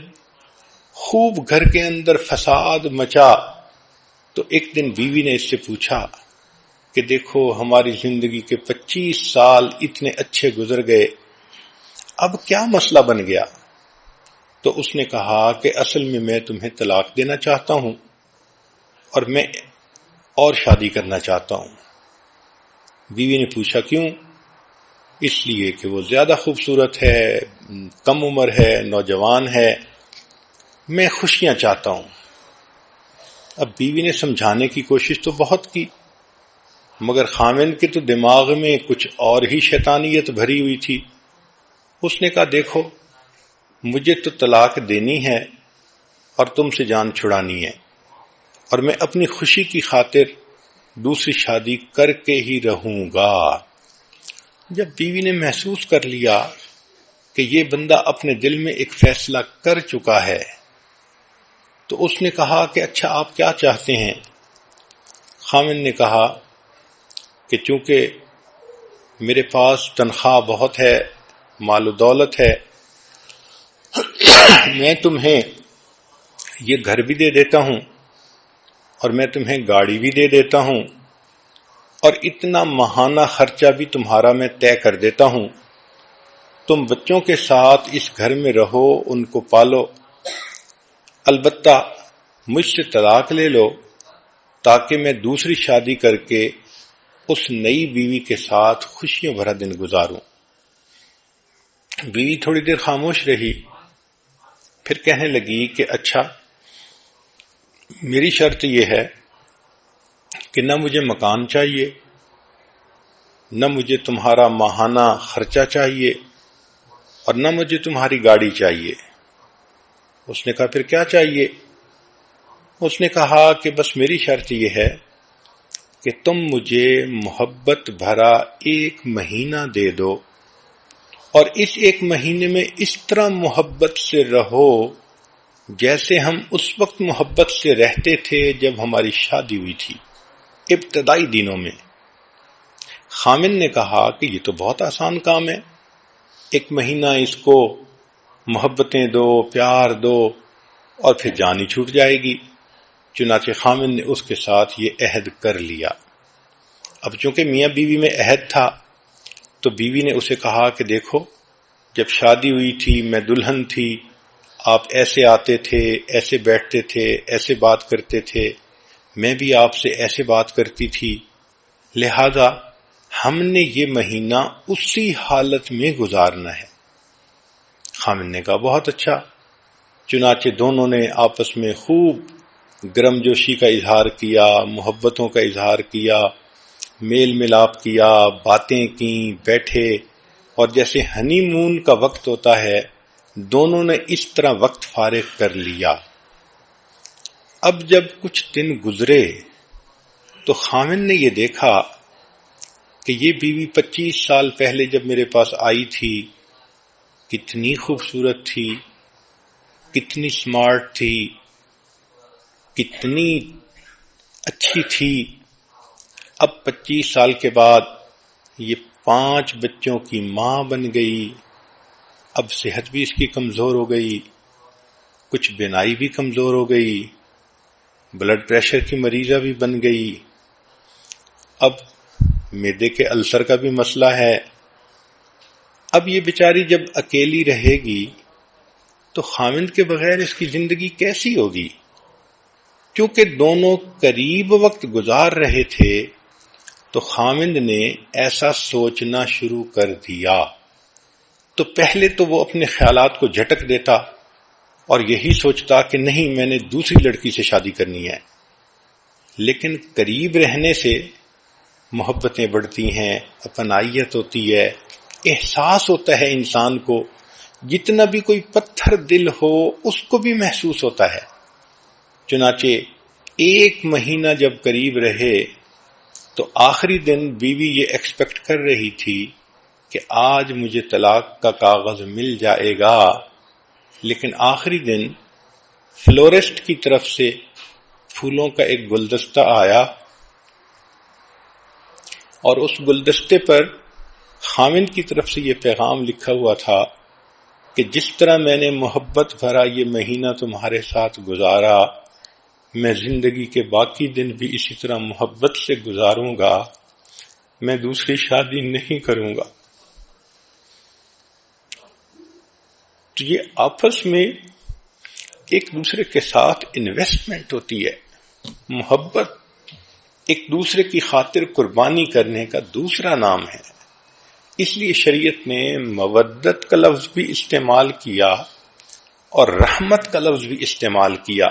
خوب گھر کے اندر فساد مچا تو ایک دن بیوی نے اس سے پوچھا کہ دیکھو ہماری زندگی کے 25 سال اتنے اچھے گزر گئے، اب کیا مسئلہ بن گیا؟ تو اس نے کہا کہ اصل میں تمہیں طلاق دینا چاہتا ہوں اور میں اور شادی کرنا چاہتا ہوں۔ بیوی نے پوچھا کیوں؟ اس لیے کہ وہ زیادہ خوبصورت ہے، کم عمر ہے، نوجوان ہے، میں خوشیاں چاہتا ہوں۔ اب بیوی نے سمجھانے کی کوشش تو بہت کی، مگر خامن کے تو دماغ میں کچھ اور ہی شیطانیت بھری ہوئی تھی۔ اس نے کہا دیکھو مجھے تو طلاق دینی ہے اور تم سے جان چھڑانی ہے، اور میں اپنی خوشی کی خاطر دوسری شادی کر کے ہی رہوں گا۔ جب بیوی نے محسوس کر لیا کہ یہ بندہ اپنے دل میں ایک فیصلہ کر چکا ہے تو اس نے کہا کہ اچھا آپ کیا چاہتے ہیں؟ خامن نے کہا کہ چونکہ میرے پاس تنخواہ بہت ہے، مال و دولت ہے، میں تمہیں یہ گھر بھی دے دیتا ہوں اور میں تمہیں گاڑی بھی دے دیتا ہوں اور اتنا ماہانہ خرچہ بھی تمہارا میں طے کر دیتا ہوں، تم بچوں کے ساتھ اس گھر میں رہو، ان کو پالو، البتہ مجھ سے طلاق لے لو تاکہ میں دوسری شادی کر کے اس نئی بیوی کے ساتھ خوشیوں بھرا دن گزاروں۔ بیوی تھوڑی دیر خاموش رہی، پھر کہنے لگی کہ اچھا میری شرط یہ ہے کہ نہ مجھے مکان چاہیے، نہ مجھے تمہارا ماہانہ خرچہ چاہیے اور نہ مجھے تمہاری گاڑی چاہیے۔ اس نے کہا پھر کیا چاہیے؟ اس نے کہا کہ بس میری شرط یہ ہے کہ تم مجھے محبت بھرا 1 مہینہ دے دو اور اس 1 مہینے میں اس طرح محبت سے رہو جیسے ہم اس وقت محبت سے رہتے تھے جب ہماری شادی ہوئی تھی، ابتدائی دنوں میں۔ خامن نے کہا کہ یہ تو بہت آسان کام ہے، 1 مہینہ اس کو محبتیں دو، پیار دو اور پھر جان ہی چھوٹ جائے گی۔ چنانچہ خامن نے اس کے ساتھ یہ عہد کر لیا۔ اب چونکہ میاں بیوی میں عہد تھا تو بیوی نے اسے کہا کہ دیکھو جب شادی ہوئی تھی میں دلہن تھی، آپ ایسے آتے تھے، ایسے بیٹھتے تھے، ایسے بات کرتے تھے، میں بھی آپ سے ایسے بات کرتی تھی، لہذا ہم نے یہ مہینہ اسی حالت میں گزارنا ہے۔ خامن نے کہا بہت اچھا۔ چنانچہ دونوں نے آپس میں خوب گرم جوشی کا اظہار کیا، محبتوں کا اظہار کیا، میل ملاپ کیا، باتیں کیں، بیٹھے، اور جیسے ہنی مون کا وقت ہوتا ہے دونوں نے اس طرح وقت فارغ کر لیا۔ اب جب کچھ دن گزرے تو خامن نے یہ دیکھا کہ یہ بیوی 25 سال پہلے جب میرے پاس آئی تھی کتنی خوبصورت تھی، کتنی سمارٹ تھی، کتنی اچھی تھی، اب 25 سال کے بعد یہ 5 بچوں کی ماں بن گئی. اب صحت بھی اس کی کمزور ہو گئی، کچھ بینائی بھی کمزور ہو گئی، بلڈ پریشر کی مریضہ بھی بن گئی. اب معدے کے السر کا بھی مسئلہ ہے. اب یہ بیچاری جب اکیلی رہے گی تو خاوند کے بغیر اس کی زندگی کیسی ہوگی؟ کیونکہ دونوں قریب وقت گزار رہے تھے تو خاوند نے ایسا سوچنا شروع کر دیا. تو پہلے تو وہ اپنے خیالات کو جھٹک دیتا اور یہی سوچتا کہ نہیں، میں نے دوسری لڑکی سے شادی کرنی ہے. لیکن قریب رہنے سے محبتیں بڑھتی ہیں، اپنائیت ہوتی ہے، احساس ہوتا ہے انسان کو. جتنا بھی کوئی پتھر دل ہو اس کو بھی محسوس ہوتا ہے. چنانچہ 1 مہینہ جب قریب رہے تو آخری دن بیوی یہ ایکسپیکٹ کر رہی تھی کہ آج مجھے طلاق کا کاغذ مل جائے گا. لیکن آخری دن فلورسٹ کی طرف سے پھولوں کا ایک گلدستہ آیا اور اس گلدستے پر خاوند کی طرف سے یہ پیغام لکھا ہوا تھا کہ جس طرح میں نے محبت بھرا یہ مہینہ تمہارے ساتھ گزارا، میں زندگی کے باقی دن بھی اسی طرح محبت سے گزاروں گا، میں دوسری شادی نہیں کروں گا. تو یہ آپس میں ایک دوسرے کے ساتھ انویسٹمنٹ ہوتی ہے. محبت ایک دوسرے کی خاطر قربانی کرنے کا دوسرا نام ہے. اس لیے شریعت نے مودت کا لفظ بھی استعمال کیا اور رحمت کا لفظ بھی استعمال کیا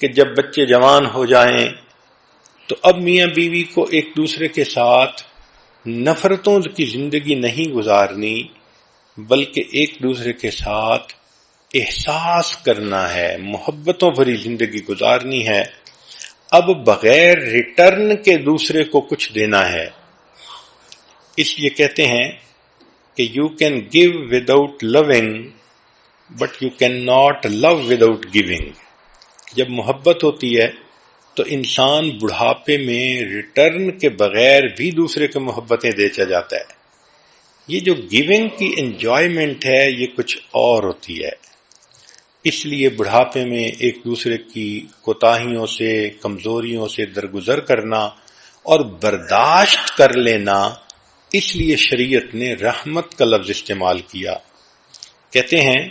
کہ جب بچے جوان ہو جائیں تو اب میاں بیوی کو ایک دوسرے کے ساتھ نفرتوں کی زندگی نہیں گزارنی، بلکہ ایک دوسرے کے ساتھ احساس کرنا ہے، محبتوں بھری زندگی گزارنی ہے. اب بغیر ریٹرن کے دوسرے کو کچھ دینا ہے. اس لیے کہتے ہیں کہ you can give without loving but you can not love without giving. جب محبت ہوتی ہے تو انسان بڑھاپے میں ریٹرن کے بغیر بھی دوسرے کو محبتیں دیتا جاتا ہے. یہ جو گیونگ کی انجوائمنٹ ہے یہ کچھ اور ہوتی ہے. اس لیے بڑھاپے میں ایک دوسرے کی کوتاہیوں سے، کمزوریوں سے درگزر کرنا اور برداشت کر لینا، اس لیے شریعت نے رحمت کا لفظ استعمال کیا. کہتے ہیں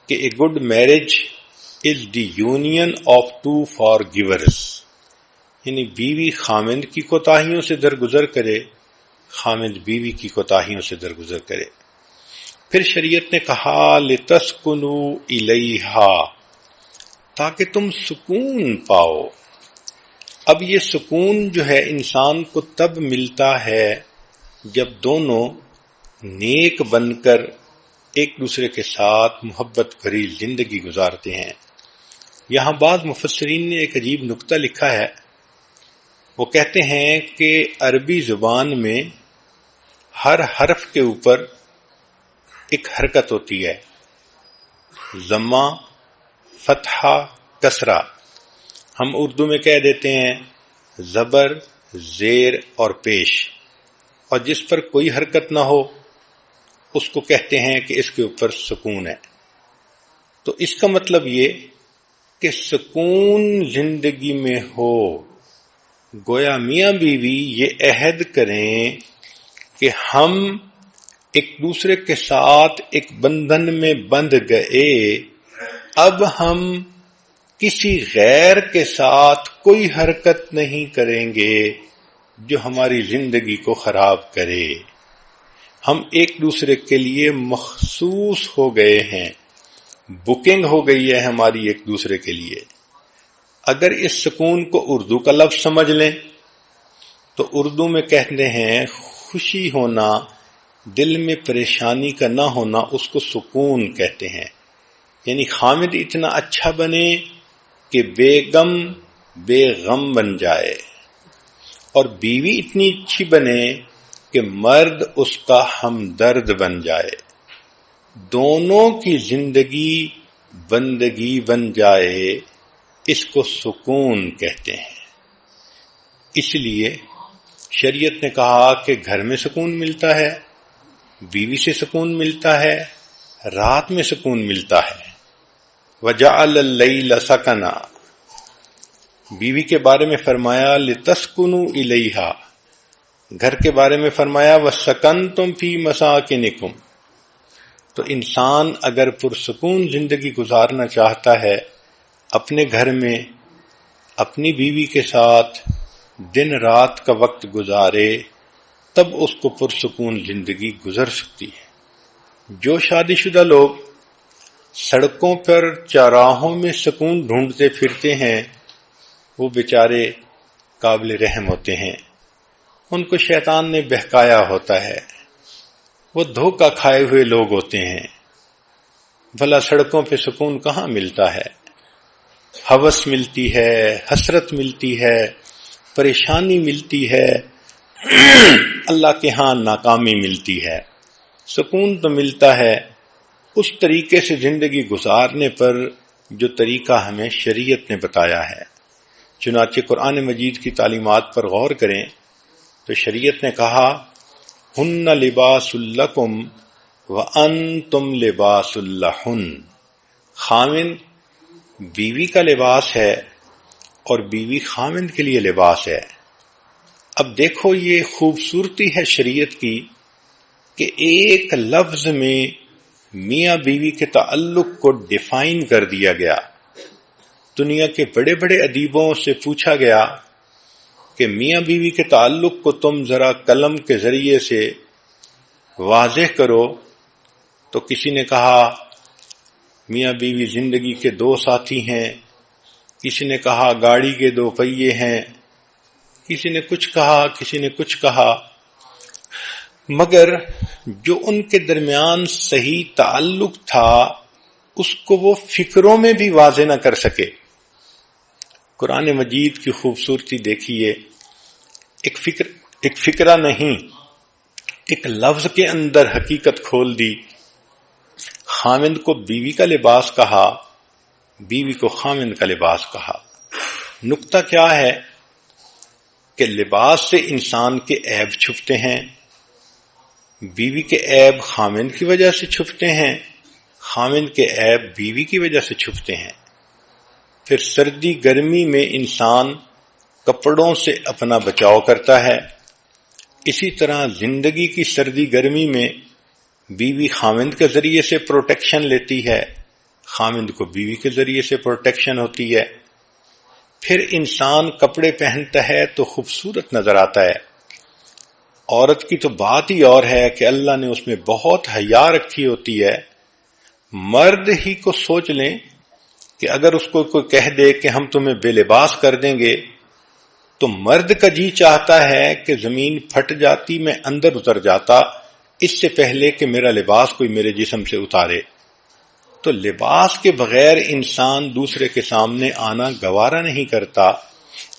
کہ a good marriage is the union of 2 فارگیورز، یعنی بیوی خاوند کی کوتاہیوں سے درگزر کرے، خاوند بیوی کی کوتاہیوں سے درگزر کرے. پھر شریعت نے کہا لِتَسْكُنُوا إِلَيْهَا، تاکہ تم سکون پاؤ. اب یہ سکون جو ہے انسان کو تب ملتا ہے جب دونوں نیک بن کر ایک دوسرے کے ساتھ محبت بھری زندگی گزارتے ہیں. یہاں بعض مفسرین نے ایک عجیب نکتہ لکھا ہے. وہ کہتے ہیں کہ عربی زبان میں ہر حرف کے اوپر ایک حرکت ہوتی ہے، ضمہ، فتحہ، کسرہ. ہم اردو میں کہہ دیتے ہیں زبر، زیر اور پیش، اور جس پر کوئی حرکت نہ ہو اس کو کہتے ہیں کہ اس کے اوپر سکون ہے. تو اس کا مطلب یہ کہ سکون زندگی میں ہو. گویا میاں بیوی یہ عہد کریں کہ ہم ایک دوسرے کے ساتھ ایک بندھن میں بندھ گئے، اب ہم کسی غیر کے ساتھ کوئی حرکت نہیں کریں گے جو ہماری زندگی کو خراب کرے. ہم ایک دوسرے کے لیے مخصوص ہو گئے ہیں، بکنگ ہو گئی ہے ہماری ایک دوسرے کے لیے. اگر اس سکون کو اردو کا لفظ سمجھ لیں تو اردو میں کہتے ہیں خوشی ہونا، دل میں پریشانی کا نہ ہونا، اس کو سکون کہتے ہیں. یعنی خامد اتنا اچھا بنے کہ بے غم بے غم بن جائے، اور بیوی اتنی اچھی بنے کہ مرد اس کا ہمدرد بن جائے. دونوں کی زندگی بندگی بن جائے، اس کو سکون کہتے ہیں. اس لیے شریعت نے کہا کہ گھر میں سکون ملتا ہے، بیوی سے سکون ملتا ہے، رات میں سکون ملتا ہے۔ وَجَعَلَ اللَّيْلَ سَكَنًا، بیوی کے بارے میں فرمایا لِتَسْكُنُوا إِلَيْهَا، گھر کے بارے میں فرمایا وَسَكَنْتُمْ فِي مَسَاكِنِكُمْ۔ تو انسان اگر پرسکون زندگی گزارنا چاہتا ہے اپنے گھر میں اپنی بیوی کے ساتھ دن رات کا وقت گزارے، تب اس کو پرسکون زندگی گزر سکتی ہے۔ جو شادی شدہ لوگ سڑکوں پر چوراہوں میں سکون ڈھونڈتے پھرتے ہیں وہ بیچارے قابل رحم ہوتے ہیں، ان کو شیطان نے بہکایا ہوتا ہے، وہ دھوکہ کھائے ہوئے لوگ ہوتے ہیں۔ بھلا سڑکوں پہ سکون کہاں ملتا ہے؟ ہوس ملتی ہے، حسرت ملتی ہے، پریشانی ملتی ہے، اللہ کے ہاں ناکامی ملتی ہے۔ سکون تو ملتا ہے اس طریقے سے زندگی گزارنے پر جو طریقہ ہمیں شریعت نے بتایا ہے۔ چنانچہ قرآن مجید کی تعلیمات پر غور کریں تو شریعت نے کہا ہن لباس لکم وانتم لباس لہن، خاوند بیوی کا لباس ہے اور بیوی خاوند کے لیے لباس ہے۔ اب دیکھو یہ خوبصورتی ہے شریعت کی کہ ایک لفظ میں میاں بیوی کے تعلق کو ڈیفائن کر دیا گیا۔ دنیا کے بڑے بڑے ادیبوں سے پوچھا گیا کہ میاں بیوی کے تعلق کو تم ذرا قلم کے ذریعے سے واضح کرو، تو کسی نے کہا میاں بیوی زندگی کے دو ساتھی ہیں، کسی نے کہا گاڑی کے دو پہیے ہیں، کسی نے کچھ کہا، کسی نے کچھ کہا، مگر جو ان کے درمیان صحیح تعلق تھا اس کو وہ فکروں میں بھی واضح نہ کر سکے۔ قرآن مجید کی خوبصورتی دیکھیے، ایک فکرہ نہیں، ایک لفظ کے اندر حقیقت کھول دی۔ خاوند کو بیوی کا لباس کہا، بیوی کو خاوند کا لباس کہا۔ نکتہ کیا ہے کہ لباس سے انسان کے عیب چھپتے ہیں، بیوی کے عیب خاوند کی وجہ سے چھپتے ہیں، خاوند کے عیب بیوی کی وجہ سے چھپتے ہیں۔ پھر سردی گرمی میں انسان کپڑوں سے اپنا بچاؤ کرتا ہے، اسی طرح زندگی کی سردی گرمی میں بیوی خاوند کے ذریعے سے پروٹیکشن لیتی ہے، خاوند کو بیوی کے ذریعے سے پروٹیکشن ہوتی ہے۔ پھر انسان کپڑے پہنتا ہے تو خوبصورت نظر آتا ہے۔ عورت کی تو بات ہی اور ہے کہ اللہ نے اس میں بہت حیا رکھی ہوتی ہے۔ مرد ہی کو سوچ لیں کہ اگر اس کو کوئی کہہ دے کہ ہم تمہیں بے لباس کر دیں گے تو مرد کا جی چاہتا ہے کہ زمین پھٹ جاتی، میں اندر اتر جاتا اس سے پہلے کہ میرا لباس کوئی میرے جسم سے اتارے۔ تو لباس کے بغیر انسان دوسرے کے سامنے آنا گوارا نہیں کرتا،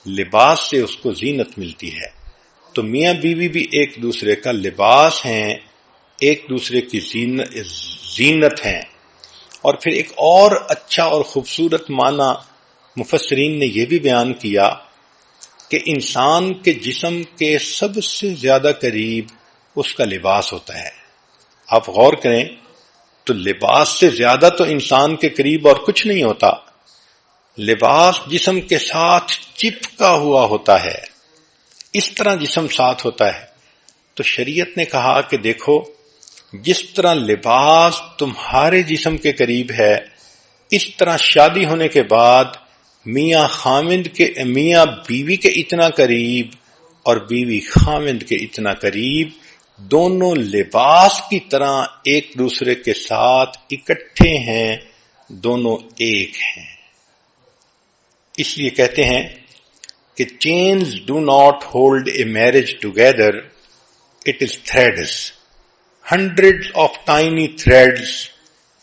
لباس سے اس کو زینت ملتی ہے۔ تو میاں بیوی بھی ایک دوسرے کا لباس ہیں، ایک دوسرے کی زینت ہیں۔ اور پھر ایک اور اچھا اور خوبصورت معنی مفسرین نے یہ بھی بیان کیا کہ انسان کے جسم کے سب سے زیادہ قریب اس کا لباس ہوتا ہے۔ آپ غور کریں تو لباس سے زیادہ تو انسان کے قریب اور کچھ نہیں ہوتا، لباس جسم کے ساتھ چپکا ہوا ہوتا ہے، اس طرح جسم ساتھ ہوتا ہے۔ تو شریعت نے کہا کہ دیکھو جس طرح لباس تمہارے جسم کے قریب ہے، اس طرح شادی ہونے کے بعد میاں بیوی کے اتنا قریب اور بیوی خاوند کے اتنا قریب، دونوں لباس کی طرح ایک دوسرے کے ساتھ اکٹھے ہیں، دونوں ایک ہیں۔ اس لیے کہتے ہیں کہ chains do not hold a marriage together, it is threads, hundreds of tiny threads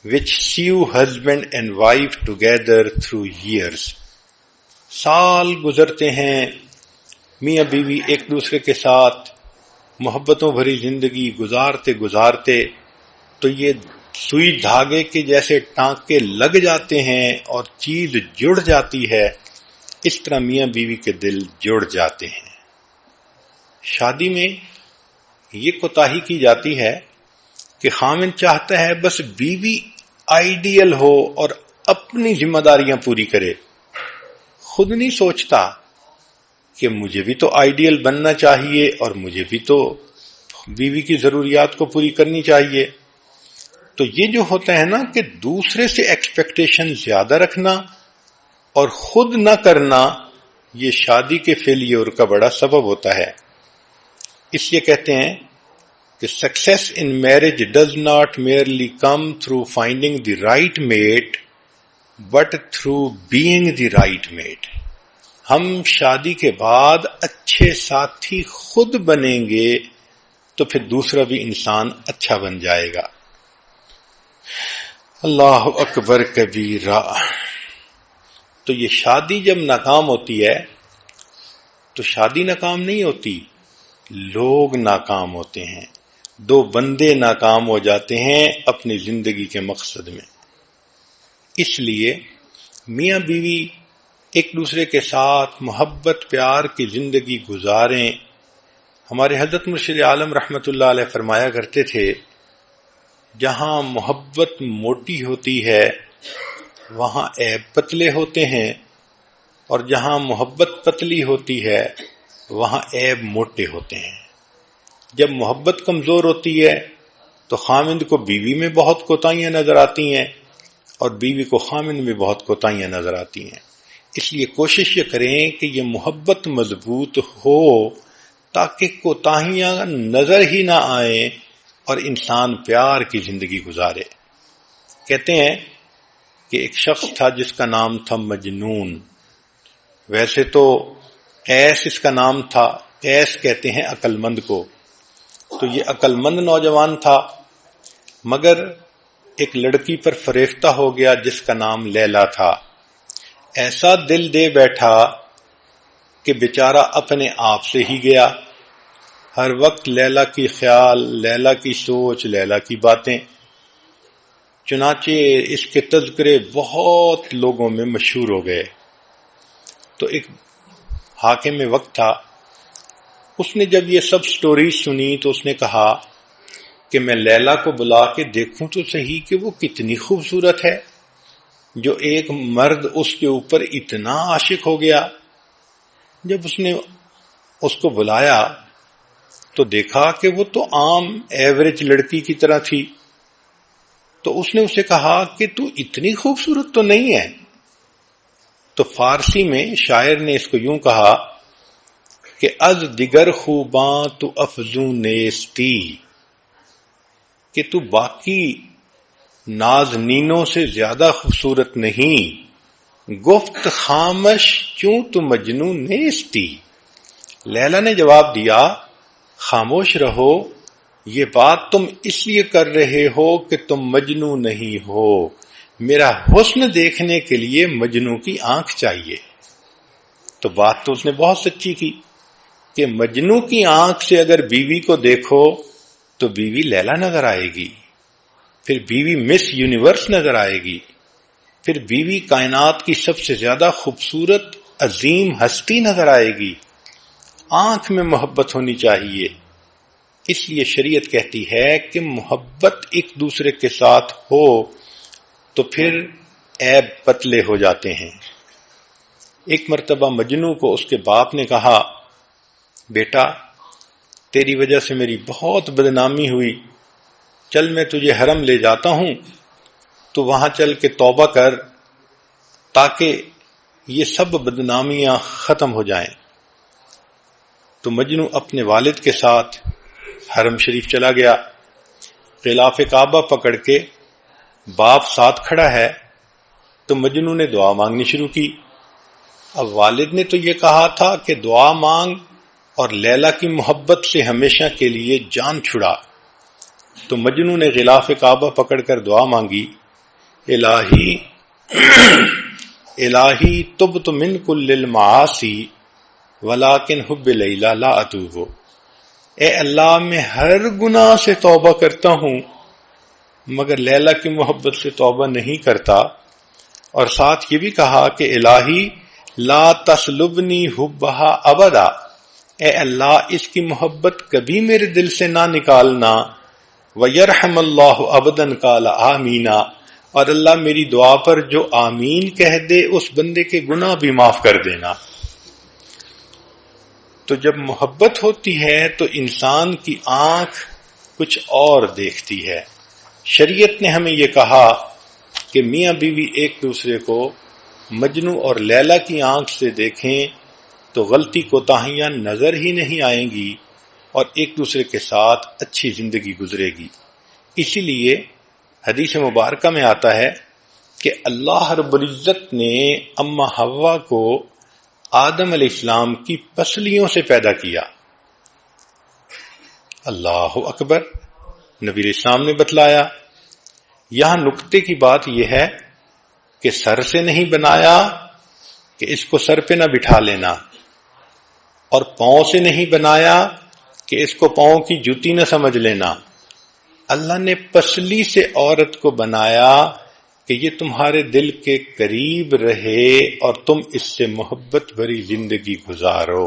which sew husband and wife together through years. سال گزرتے ہیں، میاں بیوی ایک دوسرے کے ساتھ محبتوں بھری زندگی گزارتے گزارتے تو یہ سوئی دھاگے کے جیسے ٹانکے لگ جاتے ہیں اور چیز جڑ جاتی ہے، اس طرح میاں بیوی کے دل جڑ جاتے ہیں۔ شادی میں یہ کوتاہی کی جاتی ہے کہ خاوند چاہتا ہے بس بیوی آئیڈیل ہو اور اپنی ذمہ داریاں پوری کرے، خود نہیں سوچتا کہ مجھے بھی تو آئیڈیل بننا چاہیے اور مجھے بھی تو بیوی کی ضروریات کو پوری کرنی چاہیے۔ تو یہ جو ہوتا ہے نا کہ دوسرے سے ایکسپیکٹیشن زیادہ رکھنا اور خود نہ کرنا، یہ شادی کے فیلیور کا بڑا سبب ہوتا ہے۔ اس لیے کہتے ہیں کہ success in marriage does not merely come through finding the right mate but through being the right mate. ہم شادی کے بعد اچھے ساتھی خود بنیں گے تو پھر دوسرا بھی انسان اچھا بن جائے گا۔ اللہ اکبر کبیرہ۔ تو یہ شادی جب ناکام ہوتی ہے تو شادی ناکام نہیں ہوتی، لوگ ناکام ہوتے ہیں، دو بندے ناکام ہو جاتے ہیں اپنی زندگی کے مقصد میں۔ اس لیے میاں بیوی ایک دوسرے کے ساتھ محبت پیار کی زندگی گزاریں۔ ہمارے حضرت مرشد عالم رحمت اللہ علیہ فرمایا کرتے تھے، جہاں محبت موٹی ہوتی ہے وہاں عیب پتلے ہوتے ہیں، اور جہاں محبت پتلی ہوتی ہے وہاں عیب موٹے ہوتے ہیں۔ جب محبت کمزور ہوتی ہے تو خاوند کو بیوی میں بہت کوتاہیاں نظر آتی ہیں اور بیوی کو خاوند میں بہت کوتاہیاں نظر آتی ہیں۔ اس لیے کوشش یہ کریں کہ یہ محبت مضبوط ہو تاکہ کوتاہیاں نظر ہی نہ آئیں اور انسان پیار کی زندگی گزارے۔ کہتے ہیں کہ ایک شخص تھا جس کا نام تھا مجنون، ویسے تو قیس اس کا نام تھا، قیس کہتے ہیں عقل مند کو، تو یہ عقل مند نوجوان تھا مگر ایک لڑکی پر فریفتہ ہو گیا جس کا نام لیلا تھا۔ ایسا دل دے بیٹھا کہ بیچارہ اپنے آپ سے ہی گیا، ہر وقت لیلا کی خیال، لیلا کی سوچ، لیلا کی باتیں، چنانچہ اس کے تذکرے بہت لوگوں میں مشہور ہو گئے۔ تو ایک حاکم وقت تھا، اس نے جب یہ سب سٹوریز سنی تو اس نے کہا کہ میں لیلا کو بلا کے دیکھوں تو صحیح کہ وہ کتنی خوبصورت ہے جو ایک مرد اس کے اوپر اتنا عاشق ہو گیا۔ جب اس نے اس کو بلایا تو دیکھا کہ وہ تو عام ایوریج لڑکی کی طرح تھی، تو اس نے اسے کہا کہ تو اتنی خوبصورت تو نہیں ہے۔ تو فارسی میں شاعر نے اس کو یوں کہا کہ از دیگر خوباں تو افزوں نیستی، کہ تو باقی نازنینوں سے زیادہ خوبصورت نہیں، گفت خامش کیوں تو مجنوں نیستی۔ لیلا نے جواب دیا، خاموش رہو، یہ بات تم اس لیے کر رہے ہو کہ تم مجنوں نہیں ہو، میرا حسن دیکھنے کے لیے مجنوں کی آنکھ چاہیے۔ تو بات تو اس نے بہت سچی کی کہ مجنوں کی آنکھ سے اگر بیوی کو دیکھو تو بیوی لیلا نظر آئے گی، پھر بیوی مس یونیورس نظر آئے گی، پھر بیوی کائنات کی سب سے زیادہ خوبصورت عظیم ہستی نظر آئے گی۔ آنکھ میں محبت ہونی چاہیے۔ اس لیے شریعت کہتی ہے کہ محبت ایک دوسرے کے ساتھ ہو تو پھر عیب پتلے ہو جاتے ہیں۔ ایک مرتبہ مجنوں کو اس کے باپ نے کہا، بیٹا تیری وجہ سے میری بہت بدنامی ہوئی، چل میں تجھے حرم لے جاتا ہوں، تو وہاں چل کے توبہ کر تاکہ یہ سب بدنامیاں ختم ہو جائیں۔ تو مجنوں اپنے والد کے ساتھ حرم شریف چلا گیا، غلاف کعبہ پکڑ کے باپ ساتھ کھڑا ہے تو مجنوں نے دعا مانگنی شروع کی۔ اب والد نے تو یہ کہا تھا کہ دعا مانگ اور لیلا کی محبت سے ہمیشہ کے لیے جان چھڑا، تو مجنوں نے غلاف کعبہ پکڑ کر دعا مانگی، الہی الہی تبت من کل المعاصی ولیکن حب لیلا لا اتوب، اے اللہ میں ہر گناہ سے توبہ کرتا ہوں مگر لیلا کی محبت سے توبہ نہیں کرتا۔ اور ساتھ یہ بھی کہا کہ الہی لا تسلبنی حبہا ابدا، اے اللہ اس کی محبت کبھی میرے دل سے نہ نکالنا. وَيَرْحَمَ اللَّهُ عَبْدًا قَالَ آمِينَ، اور اللہ میری دعا پر جو آمین کہہ دے اس بندے کے گناہ بھی معاف کر دینا. تو جب محبت ہوتی ہے تو انسان کی آنکھ کچھ اور دیکھتی ہے. شریعت نے ہمیں یہ کہا کہ میاں بیوی ایک دوسرے کو مجنو اور لیلا کی آنکھ سے دیکھیں تو غلطی کوتاہیاں نظر ہی نہیں آئیں گی اور ایک دوسرے کے ساتھ اچھی زندگی گزرے گی. اسی لیے حدیث مبارکہ میں آتا ہے کہ اللہ رب العزت نے اما حوا کو آدم علیہ السلام کی پسلیوں سے پیدا کیا. اللہ اکبر، نبی علیہ السلام نے بتلایا. یہاں نکتے کی بات یہ ہے کہ سر سے نہیں بنایا کہ اس کو سر پہ نہ بٹھا لینا، اور پاؤں سے نہیں بنایا کہ اس کو پاؤں کی جوتی نہ سمجھ لینا. اللہ نے پسلی سے عورت کو بنایا کہ یہ تمہارے دل کے قریب رہے اور تم اس سے محبت بھری زندگی گزارو.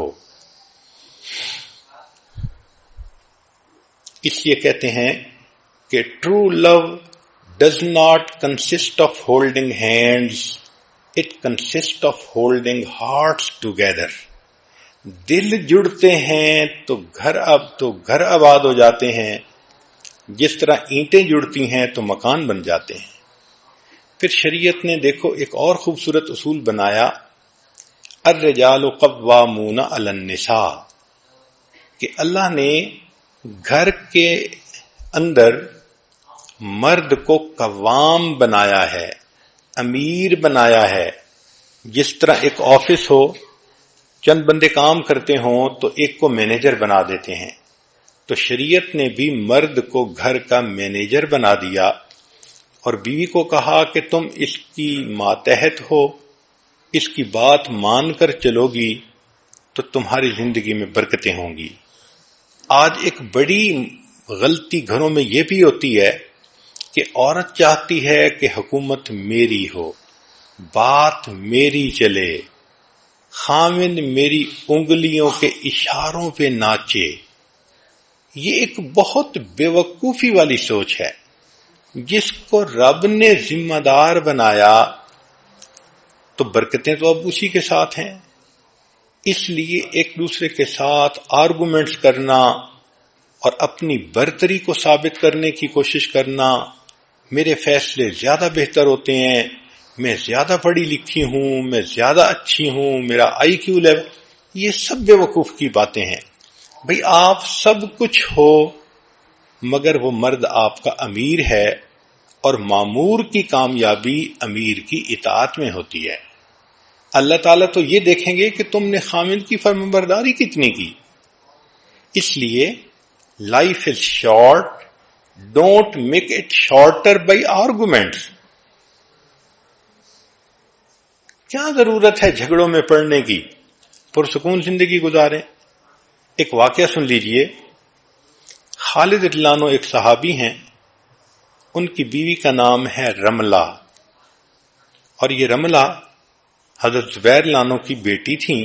اس لیے کہتے ہیں کہ true love does not consist of holding hands, it consist of holding hearts together. دل جڑتے ہیں تو گھر آباد ہو جاتے ہیں، جس طرح اینٹیں جڑتی ہیں تو مکان بن جاتے ہیں. پھر شریعت نے دیکھو ایک اور خوبصورت اصول بنایا، الرجال قوامون علی النساء، کہ اللہ نے گھر کے اندر مرد کو قوام بنایا ہے، امیر بنایا ہے. جس طرح ایک آفس ہو، چند بندے کام کرتے ہوں تو ایک کو مینیجر بنا دیتے ہیں، تو شریعت نے بھی مرد کو گھر کا مینیجر بنا دیا اور بیوی کو کہا کہ تم اس کی ماتحت ہو، اس کی بات مان کر چلو گی تو تمہاری زندگی میں برکتیں ہوں گی. آج ایک بڑی غلطی گھروں میں یہ بھی ہوتی ہے کہ عورت چاہتی ہے کہ حکومت میری ہو، بات میری چلے، خامند میری انگلیوں کے اشاروں پہ ناچے. یہ ایک بہت بیوقوفی والی سوچ ہے. جس کو رب نے ذمہ دار بنایا تو برکتیں تو اب اسی کے ساتھ ہیں. اس لیے ایک دوسرے کے ساتھ آرگومنٹس کرنا اور اپنی برتری کو ثابت کرنے کی کوشش کرنا، میرے فیصلے زیادہ بہتر ہوتے ہیں، میں زیادہ پڑھی لکھی ہوں، میں زیادہ اچھی ہوں، میرا آئی کیو لیول، یہ سب بے وقوف کی باتیں ہیں. بھئی آپ سب کچھ ہو مگر وہ مرد آپ کا امیر ہے، اور مامور کی کامیابی امیر کی اطاعت میں ہوتی ہے. اللہ تعالیٰ تو یہ دیکھیں گے کہ تم نے خامند کی فرمانبرداری کتنی کی. اس لیے life is short, don't make it shorter by arguments. کیا ضرورت ہے جھگڑوں میں پڑنے کی، پرسکون زندگی گزاریں. ایک واقعہ سن لیجئے. خالد رضی اللہ عنہ ایک صحابی ہیں، ان کی بیوی کا نام ہے رملہ، اور یہ رملہ حضرت زبیر رضی اللہ عنہ کی بیٹی تھیں،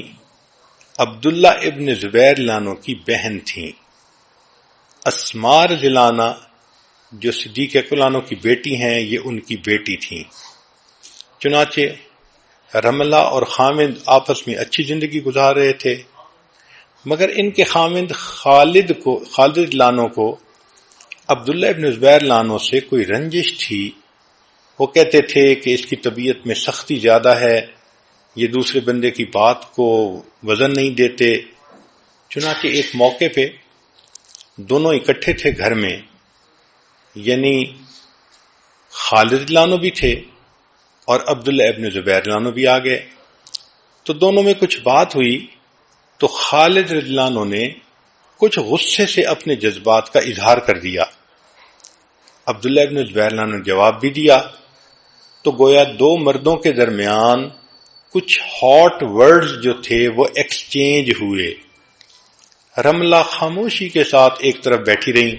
عبداللہ ابن زبیر رضی اللہ عنہ کی بہن تھیں. اسماء رضی اللہ عنہ جو صدیق اکبر عنہ کی بیٹی ہیں، یہ ان کی بیٹی تھیں. چنانچہ رملہ اور خامند آپس میں اچھی زندگی گزار رہے تھے، مگر ان کے خامند خالد رضی اللہ عنہ کو عبداللہ ابن زبیر رضی اللہ عنہ سے کوئی رنجش تھی. وہ کہتے تھے کہ اس کی طبیعت میں سختی زیادہ ہے، یہ دوسرے بندے کی بات کو وزن نہیں دیتے. چنانچہ ایک موقع پہ دونوں اکٹھے تھے گھر میں، یعنی خالد رضی اللہ عنہ بھی تھے اور عبداللہ ابن زبیر رضی اللہ عنہ بھی آ گئے. تو دونوں میں کچھ بات ہوئی تو خالد رضی اللہ عنہ نے کچھ غصے سے اپنے جذبات کا اظہار کر دیا. عبداللہ ابن زبیر رضی اللہ عنہ نے جواب بھی دیا. تو گویا دو مردوں کے درمیان کچھ ہاٹ ورڈز جو تھے وہ ایکسچینج ہوئے. رملہ خاموشی کے ساتھ ایک طرف بیٹھی رہیں.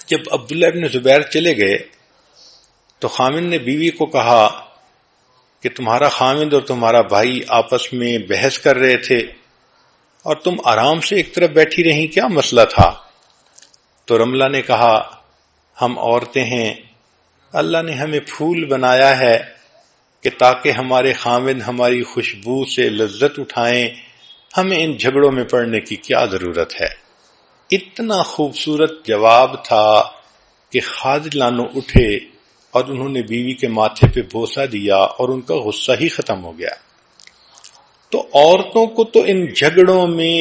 جب عبداللہ ابن زبیر چلے گئے تو خامند نے بیوی کو کہا کہ تمہارا خامند اور تمہارا بھائی آپس میں بحث کر رہے تھے اور تم آرام سے ایک طرف بیٹھی رہیں، کیا مسئلہ تھا؟ تو رملہ نے کہا ہم عورتیں ہیں، اللہ نے ہمیں پھول بنایا ہے کہ تاکہ ہمارے خامد ہماری خوشبو سے لذت اٹھائیں، ہمیں ان جھگڑوں میں پڑنے کی کیا ضرورت ہے۔ اتنا خوبصورت جواب تھا کہ خالد لانو اٹھے اور انہوں نے بیوی کے ماتھے پہ بوسہ دیا اور ان کا غصہ ہی ختم ہو گیا۔ تو عورتوں کو تو ان جھگڑوں میں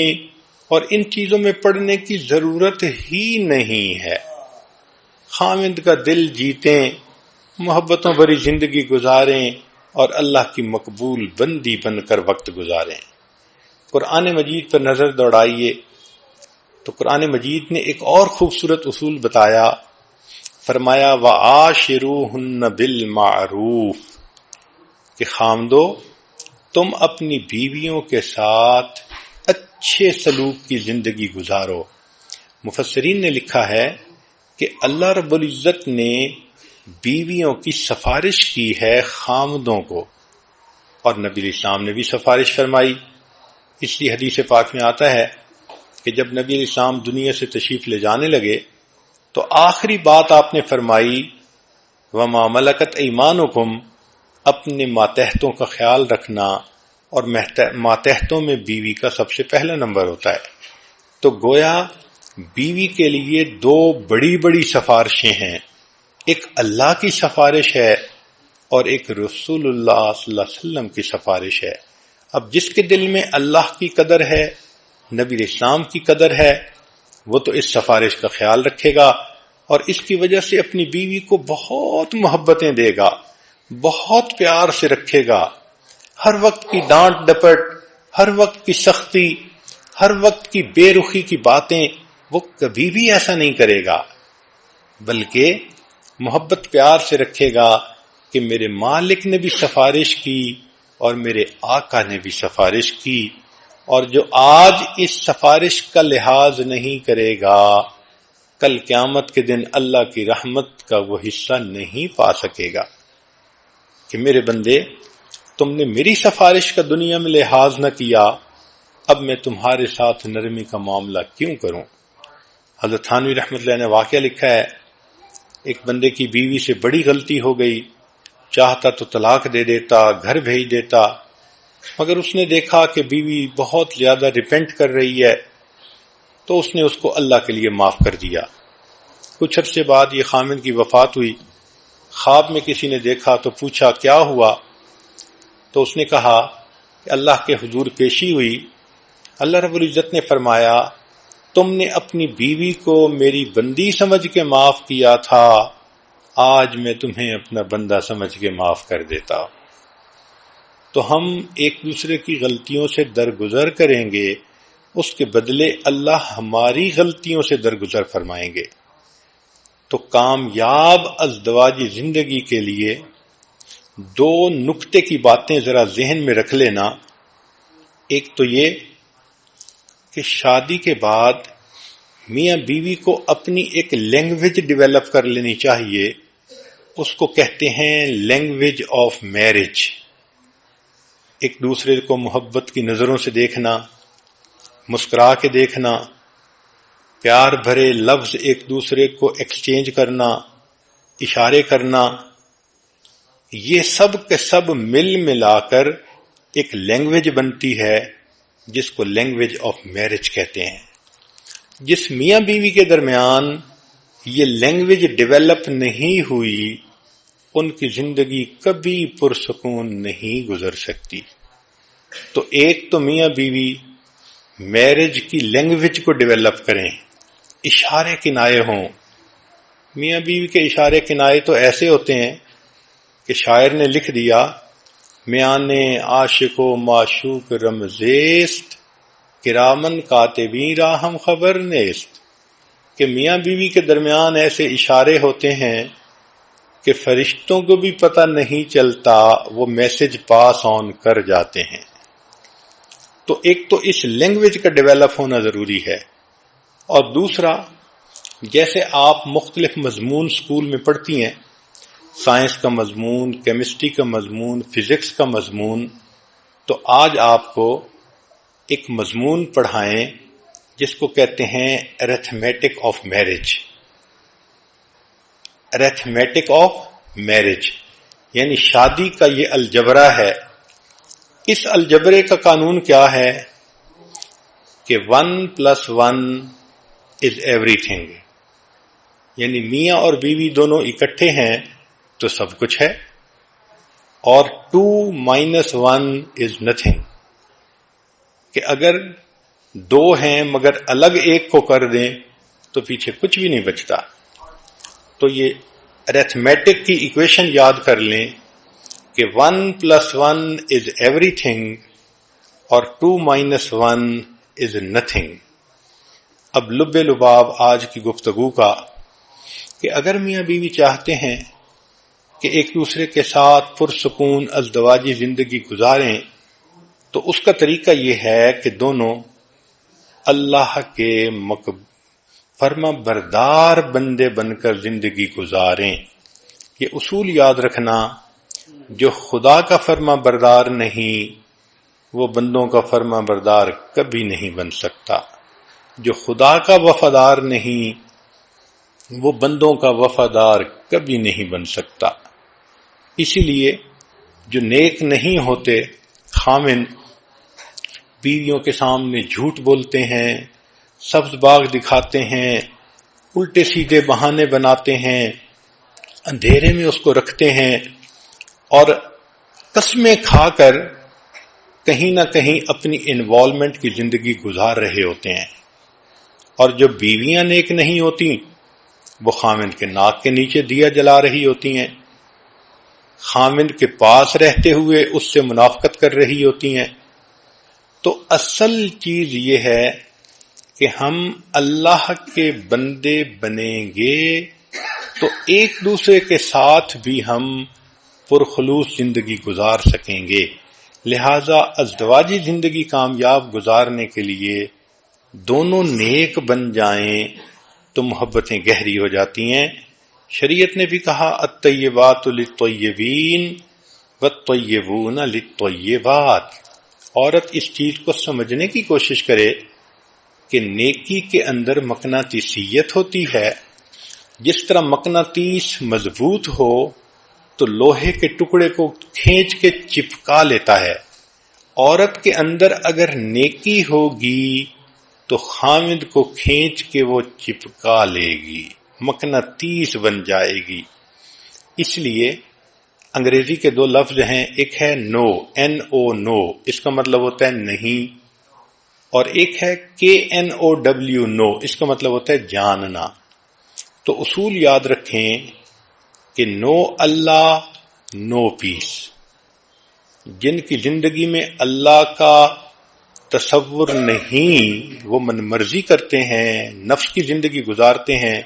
اور ان چیزوں میں پڑنے کی ضرورت ہی نہیں ہے۔ خامد کا دل جیتیں، محبتوں بھری زندگی گزاریں اور اللہ کی مقبول بندی بن کر وقت گزاریں۔ قرآن مجید پر نظر دوڑائیے تو قرآن مجید نے ایک اور خوبصورت اصول بتایا، فرمایا وَعَاشِرُوهُنَّ بِالْمَعْرُوفِ کہ خامدو تم اپنی بیویوں کے ساتھ اچھے سلوک کی زندگی گزارو۔ مفسرین نے لکھا ہے کہ اللہ رب العزت نے بیویوں کی سفارش کی ہے خامدوں کو، اور نبی علیہ السلام نے بھی سفارش فرمائی۔ اس لیے حدیث پاک میں آتا ہے کہ جب نبی علیہ السلام دنیا سے تشریف لے جانے لگے تو آخری بات آپ نے فرمائی وَمَا مَلَكَتْ أَيْمَانُكُمْ اپنے ماتحتوں کا خیال رکھنا، اور ماتحتوں میں بیوی کا سب سے پہلا نمبر ہوتا ہے۔ تو گویا بیوی کے لیے دو بڑی بڑی سفارشیں ہیں، ایک اللہ کی سفارش ہے اور ایک رسول اللہ صلی اللہ علیہ وسلم کی سفارش ہے۔ اب جس کے دل میں اللہ کی قدر ہے، نبی علیہ السلام کی قدر ہے، وہ تو اس سفارش کا خیال رکھے گا اور اس کی وجہ سے اپنی بیوی کو بہت محبتیں دے گا، بہت پیار سے رکھے گا۔ ہر وقت کی ڈانٹ ڈپٹ، ہر وقت کی سختی، ہر وقت کی بے رخی کی باتیں وہ کبھی بھی ایسا نہیں کرے گا، بلکہ محبت پیار سے رکھے گا کہ میرے مالک نے بھی سفارش کی اور میرے آقا نے بھی سفارش کی، اور جو آج اس سفارش کا لحاظ نہیں کرے گا کل قیامت کے دن اللہ کی رحمت کا وہ حصہ نہیں پا سکے گا۔ کہ میرے بندے تم نے میری سفارش کا دنیا میں لحاظ نہ کیا، اب میں تمہارے ساتھ نرمی کا معاملہ کیوں کروں؟ حضرت تھانوی رحمۃ اللہ نے واقعہ لکھا ہے، ایک بندے کی بیوی سے بڑی غلطی ہو گئی، چاہتا تو طلاق دے دیتا، گھر بھیج دیتا، مگر اس نے دیکھا کہ بیوی بہت زیادہ ریپینٹ کر رہی ہے تو اس نے اس کو اللہ کے لیے معاف کر دیا۔ کچھ عرصے بعد یہ خامد کی وفات ہوئی، خواب میں کسی نے دیکھا تو پوچھا کیا ہوا؟ تو اس نے کہا کہ اللہ کے حضور پیشی ہوئی، اللہ رب العزت نے فرمایا تم نے اپنی بیوی کو میری بندی سمجھ کے معاف کیا تھا، آج میں تمہیں اپنا بندہ سمجھ کے معاف کر دیتا ہوں۔ تو ہم ایک دوسرے کی غلطیوں سے درگزر کریں گے، اس کے بدلے اللہ ہماری غلطیوں سے درگزر فرمائیں گے۔ تو کامیاب ازدواجی زندگی کے لیے دو نکتے کی باتیں ذرا ذہن میں رکھ لینا۔ ایک تو یہ کہ شادی کے بعد میاں بیوی کو اپنی ایک لینگویج ڈیولپ کر لینی چاہیے، اس کو کہتے ہیں لینگویج آف میرج۔ ایک دوسرے کو محبت کی نظروں سے دیکھنا، مسکرا کے دیکھنا، پیار بھرے لفظ ایک دوسرے کو ایکسچینج کرنا، اشارے کرنا، یہ سب کے سب مل ملا کر ایک لینگویج بنتی ہے جس کو لینگویج آف میرج کہتے ہیں۔ جس میاں بیوی کے درمیان یہ لینگویج ڈیولپ نہیں ہوئی، ان کی زندگی کبھی پرسکون نہیں گزر سکتی۔ تو ایک تو میاں بیوی میرج کی لینگویج کو ڈیولپ کریں، اشارے کنائے ہوں۔ میاں بیوی کے اشارے کنائے تو ایسے ہوتے ہیں کہ شاعر نے لکھ دیا میانے عاشق و معشوق رمزیست کرامن کاتبین راہم خبر نیست، کہ میاں بیوی کے درمیان ایسے اشارے ہوتے ہیں کہ فرشتوں کو بھی پتہ نہیں چلتا، وہ میسج پاس آن کر جاتے ہیں۔ تو ایک تو اس لینگویج کا ڈیولپ ہونا ضروری ہے، اور دوسرا جیسے آپ مختلف مضمون اسکول میں پڑھتی ہیں، سائنس کا مضمون، کیمسٹری کا مضمون، فزکس کا مضمون، تو آج آپ کو ایک مضمون پڑھائیں جس کو کہتے ہیں arithmetic of marriage. Arithmetic of marriage یعنی شادی کا یہ الجبرا ہے. اس الجبرے کا قانون کیا ہے کہ 1+1 is everything. یعنی میاں اور بیوی دونوں اکٹھے ہیں تو سب کچھ ہے، اور 2-1 is nothing. کہ اگر دو ہیں مگر الگ ایک کو کر دیں تو پیچھے کچھ بھی نہیں بچتا. تو یہ ارتھمیٹک کی ایکویشن یاد کر لیں کہ 1+1 is everything اور 2-1 is nothing. اب لب لباب آج کی گفتگو کا کہ اگر میاں بیوی چاہتے ہیں کہ ایک دوسرے کے ساتھ پرسکون ازدواجی زندگی گزاریں تو اس کا طریقہ یہ ہے کہ دونوں اللہ کے فرما بردار بندے بن کر زندگی گزاریں. یہ اصول یاد رکھنا، جو خدا کا فرما بردار نہیں وہ بندوں کا فرما بردار کبھی نہیں بن سکتا. جو خدا کا وفادار نہیں وہ بندوں کا وفادار کبھی نہیں بن سکتا. اسی لیے جو نیک نہیں ہوتے خامن بیویوں کے سامنے جھوٹ بولتے ہیں، سبز باغ دکھاتے ہیں، الٹے سیدھے بہانے بناتے ہیں، اندھیرے میں اس کو رکھتے ہیں اور قسمیں کھا کر کہیں نہ کہیں اپنی انوالومنٹ کی زندگی گزار رہے ہوتے ہیں. اور جو بیویاں نیک نہیں ہوتی وہ خامند کے ناک کے نیچے دیا جلا رہی ہوتی ہیں، خامند کے پاس رہتے ہوئے اس سے منافقت کر رہی ہوتی ہیں. تو اصل چیز یہ ہے کہ ہم اللہ کے بندے بنیں گے تو ایک دوسرے کے ساتھ بھی ہم پرخلوص زندگی گزار سکیں گے. لہذا ازدواجی زندگی کامیاب گزارنے کے لیے دونوں نیک بن جائیں تو محبتیں گہری ہو جاتی ہیں. شریعت نے بھی کہا الطیبات للطیبین والطیبون للطیبات. عورت اس چیز کو سمجھنے کی کوشش کرے کہ نیکی کے اندر مقناطیسیت ہوتی ہے. جس طرح مقناطیس مضبوط ہو تو لوہے کے ٹکڑے کو کھینچ کے چپکا لیتا ہے. عورت کے اندر اگر نیکی ہوگی تو خامد کو کھینچ کے وہ چپکا لے گی، مقناطیس بن جائے گی. اس لیے انگریزی کے دو لفظ ہیں، ایک ہے نو NO نو، اس کا مطلب ہوتا ہے نہیں، اور ایک ہے KNOW نو، اس کا مطلب ہوتا ہے جاننا. تو اصول یاد رکھیں کہ نو اللہ نو پیس. جن کی زندگی میں اللہ کا تصور نہیں، وہ من مرضی کرتے ہیں، نفس کی زندگی گزارتے ہیں،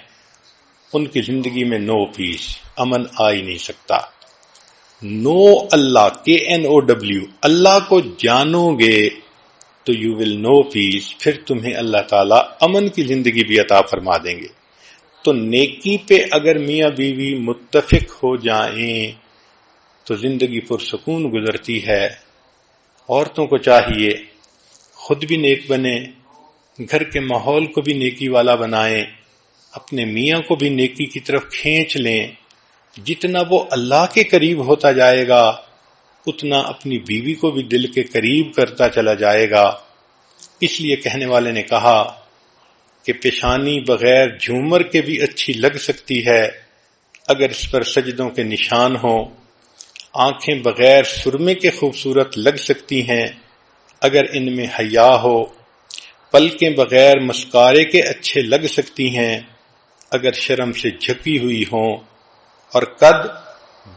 ان کی زندگی میں نو پیس، امن آ ہی نہیں سکتا. نو اللہ KNOW، اللہ کو جانو گے تو یو ول نو پیس، پھر تمہیں اللہ تعالیٰ امن کی زندگی بھی عطا فرما دیں گے. تو نیکی پہ اگر میاں بیوی متفق ہو جائیں تو زندگی پرسکون گزرتی ہے. عورتوں کو چاہیے خود بھی نیک بنے، گھر کے ماحول کو بھی نیکی والا بنائیں، اپنے میاں کو بھی نیکی کی طرف کھینچ لیں. جتنا وہ اللہ کے قریب ہوتا جائے گا اتنا اپنی بیوی کو بھی دل کے قریب کرتا چلا جائے گا. اس لیے کہنے والے نے کہا کہ پیشانی بغیر جھومر کے بھی اچھی لگ سکتی ہے اگر اس پر سجدوں کے نشان ہوں. آنکھیں بغیر سرمے کے خوبصورت لگ سکتی ہیں اگر ان میں حیا ہو. پلکیں بغیر مسکارے کے اچھے لگ سکتی ہیں اگر شرم سے جھکی ہوئی ہوں. اور قد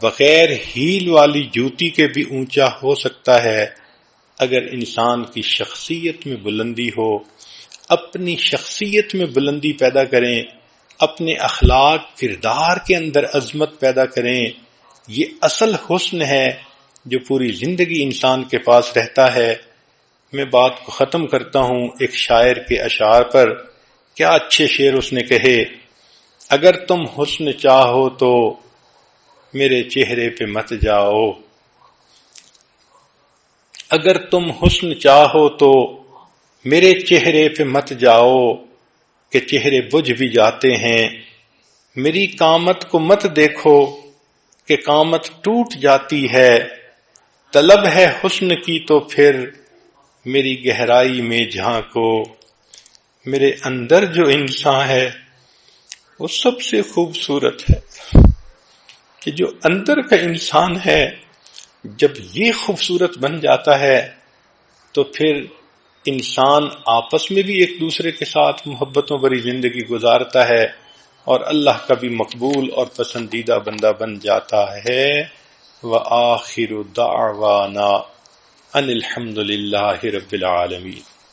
بغیر ہیل والی جوتی کے بھی اونچا ہو سکتا ہے اگر انسان کی شخصیت میں بلندی ہو. اپنی شخصیت میں بلندی پیدا کریں، اپنے اخلاق کردار کے اندر عظمت پیدا کریں. یہ اصل حسن ہے جو پوری زندگی انسان کے پاس رہتا ہے. میں بات کو ختم کرتا ہوں ایک شاعر کے اشعار پر. کیا اچھے شعر اس نے کہے. اگر تم حسن چاہو تو میرے چہرے پہ مت جاؤ، اگر تم حسن چاہو تو میرے چہرے پہ مت جاؤ کہ چہرے بجھ بھی جاتے ہیں، میری قامت کو مت دیکھو کہ قامت ٹوٹ جاتی ہے، طلب ہے حسن کی تو پھر میری گہرائی میں جھانکو۔ میرے اندر جو انسان ہے وہ سب سے خوبصورت ہے، کہ جو اندر کا انسان ہے جب یہ خوبصورت بن جاتا ہے تو پھر انسان آپس میں بھی ایک دوسرے کے ساتھ محبتوں بھری زندگی گزارتا ہے اور اللہ کا بھی مقبول اور پسندیدہ بندہ بن جاتا ہے۔ وآخر دعوانا ان الحمد للہ رب العالمین۔